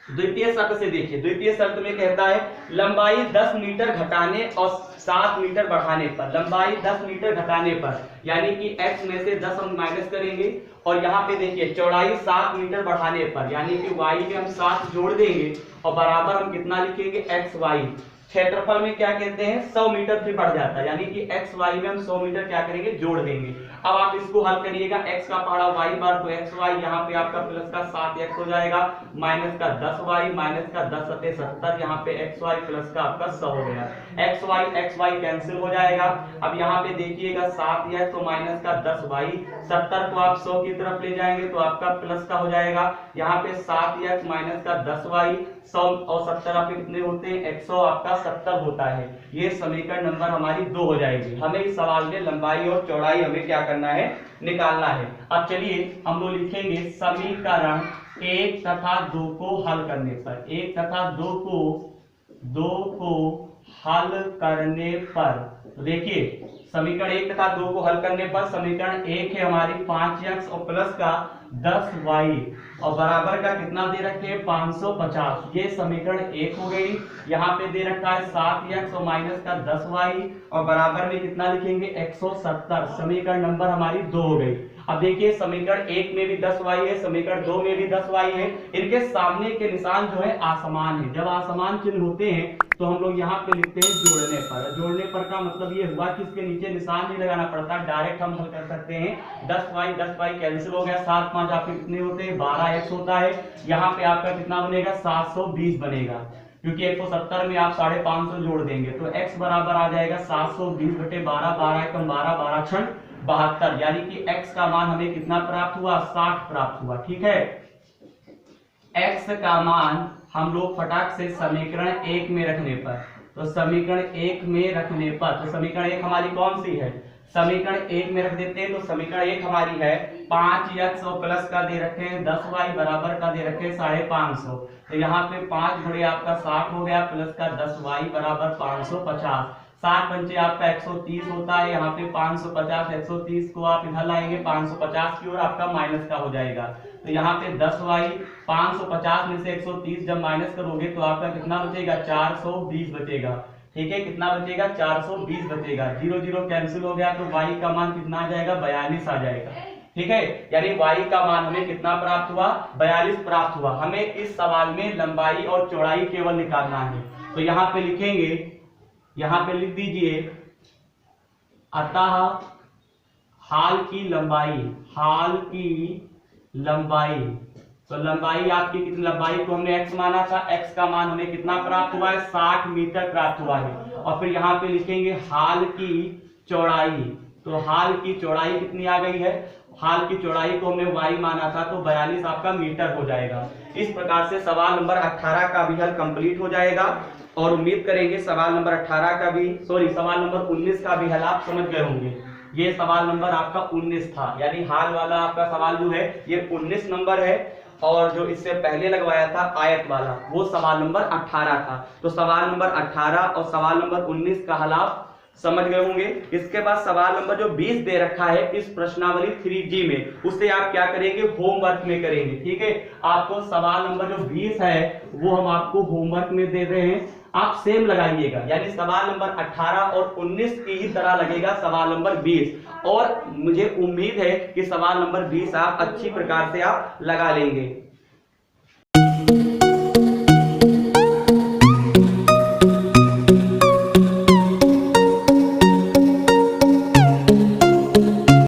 द्वितीय शर्त से देखिए, द्वितीय शर्त में कहता है लंबाई 10 मीटर घटाने और 7 मीटर बढ़ाने पर, लंबाई 10 मीटर घटाने पर यानी कि x में से 10 हम माइनस करेंगे, और यहाँ पे देखिए चौड़ाई 7 मीटर बढ़ाने पर यानी कि y में हम 7 जोड़ देंगे और बराबर हम कितना लिखेंगे xy। क्षेत्रफल में क्या कहते हैं 100 मीटर फिर बढ़ जाता है, यानी कि xy में हम 100 मीटर क्या करेंगे जोड़ देंगे। अब आप इसको हल करिएगा, x का पहाड़ा y बार तो xy, यहाँ पे आपका प्लस का 7x हो जाएगा, माइनस का 10y, माइनस का 10 सते 70, यहाँ पे xy प्लस का आपका 100 हो गया, xy कैंसिल हो जाएगा। अब यहाँ पे देखिएगा 7x तो माइनस का 10y, 70 को आप 100 की तरफ ले जाएंगे तो आपका प्लस का हो जाएगा, यहाँ पे 7x माइनस का 10y, 100 और 70 आपके कितने होते हैं 100, आपका 70 होता है। ये समीकरण नंबर हमारी 2 हो जाएगी। हमें इस सवाल में लंबाई और चौड़ाई हमें क्या करना है निकालना है। अब चलिए हम लोग लिखेंगे समीकरण 1 तथा 2 को हल करने पर, 1 तथा 2 को हल करने पर, तो देखिए समीकरण 1 तथा 2 को हल करने पर समीकरण 1 है हमारी 5x और प्लस का 10y और बराबर का कितना दे रखे हैं 550, ये समीकरण 1 हो गई। यहाँ पे दे रखा है 7x और माइनस का 10y और बराबर में कितना लिखेंगे 170, समीकरण नंबर हमारी 2 हो गई। अब देखिए समीकरण 1 में भी 10y है, समीकरण 2 में भी 10y है, इनके सामने के निशान जो है आसमान है, जब आसमान चिन्ह होते हैं तो हम लोग यहाँ पे लिखते हैं जोड़ने पर। जोड़ने पर का मतलब ये हुआ कि इसके नीचे निशान नहीं लगाना पड़ता, डायरेक्ट हम हल कर सकते हैं। 10y कैंसिल हो गया, 7 5 आपके कितने होते हैं 12x होता है, यहाँ पे आपका कितना बनेगा 720 बनेगा, क्योंकि 170 में आप 550 जोड़ देंगे तो x बराबर आ जाएगा 720 बटे 12, 12 एकम 12, 12 छठ 72, यानी कि x का मान हमें कितना प्राप्त हुआ 60 प्राप्त हुआ। ठीक है, x का मान हम लोग फटाक से समीकरण 1 में रखने पर, तो समीकरण 1 में रखने पर, तो समीकरण 1 हमारी कौन सी है, समीकरण 1 में रख देते हैं। तो समीकरण 1 हमारी है 5x और प्लस का दे रखे हैं 10y बराबर का दे रखे हैं 550, तो यहाँ पे 5 गुणे आपका 60 हो गया, प्लस का 10y बराबर 550, 60 पंचे आपका 130 होता है, यहाँ पे 550 130 को आप इधर लाएंगे 550 की ओर, आपका माइनस का हो जाएगा, तो यहाँ पे 10y 550 में से 130 जब माइनस करोगे तो आपका कितना बचेगा 420 बचेगा। ठीक है, कितना बचेगा 420 बचेगा, 0 0 कैंसिल हो गया तो y का मान कितना आ जाएगा 42 आ जाएगा। ठीक है, यानी y का मान हमें कितना प्राप्त हुआ 42 प्राप्त हुआ। हमें इस सवाल में लंबाई और चौड़ाई केवल निकालना है, तो यहाँ पे लिखेंगे, यहाँ पे लिख दीजिए अतः हाल की लंबाई, तो लंबाई आपकी कितनी, लंबाई को हमने x माना था, x का मान हमें कितना प्राप्त हुआ है 60 मीटर प्राप्त हुआ है। और फिर यहाँ पे लिखेंगे हाल की चौड़ाई, तो हाल की चौड़ाई कितनी आ गई है, हाल की चौड़ाई को हमने y माना था, तो 42 आपका मीटर हो जाएगा। इस प्रकार से सवाल नंबर 18 का भी हल कंप्लीट हो जाएगा और उम्मीद करेंगे सवाल नंबर 18 का भी सवाल नंबर 19 का भी हल आप समझ गए होंगे। ये सवाल नंबर आपका 19 था, यानी हाल वाला आपका सवाल जो है ये 19 नंबर है, और जो इससे पहले लगवाया था आयत वाला वो सवाल नंबर 18 था। तो सवाल नंबर 18 और सवाल नंबर 19 का हल आप समझ गए होंगे। इसके बाद सवाल नंबर जो 20 दे रखा है इस प्रश्नावली 3G में, उससे आप क्या करेंगे, होमवर्क में करेंगे। ठीक है, आपको सवाल नंबर जो 20 है वो हम आपको होमवर्क में दे रहे हैं, आप सेम लगाइएगा, यानी सवाल नंबर 18 और 19 की ही तरह लगेगा सवाल नंबर 20। और मुझे उम्मीद है कि सवाल नंबर 20 आप अच्छी प्रकार से आप लगा लेंगे।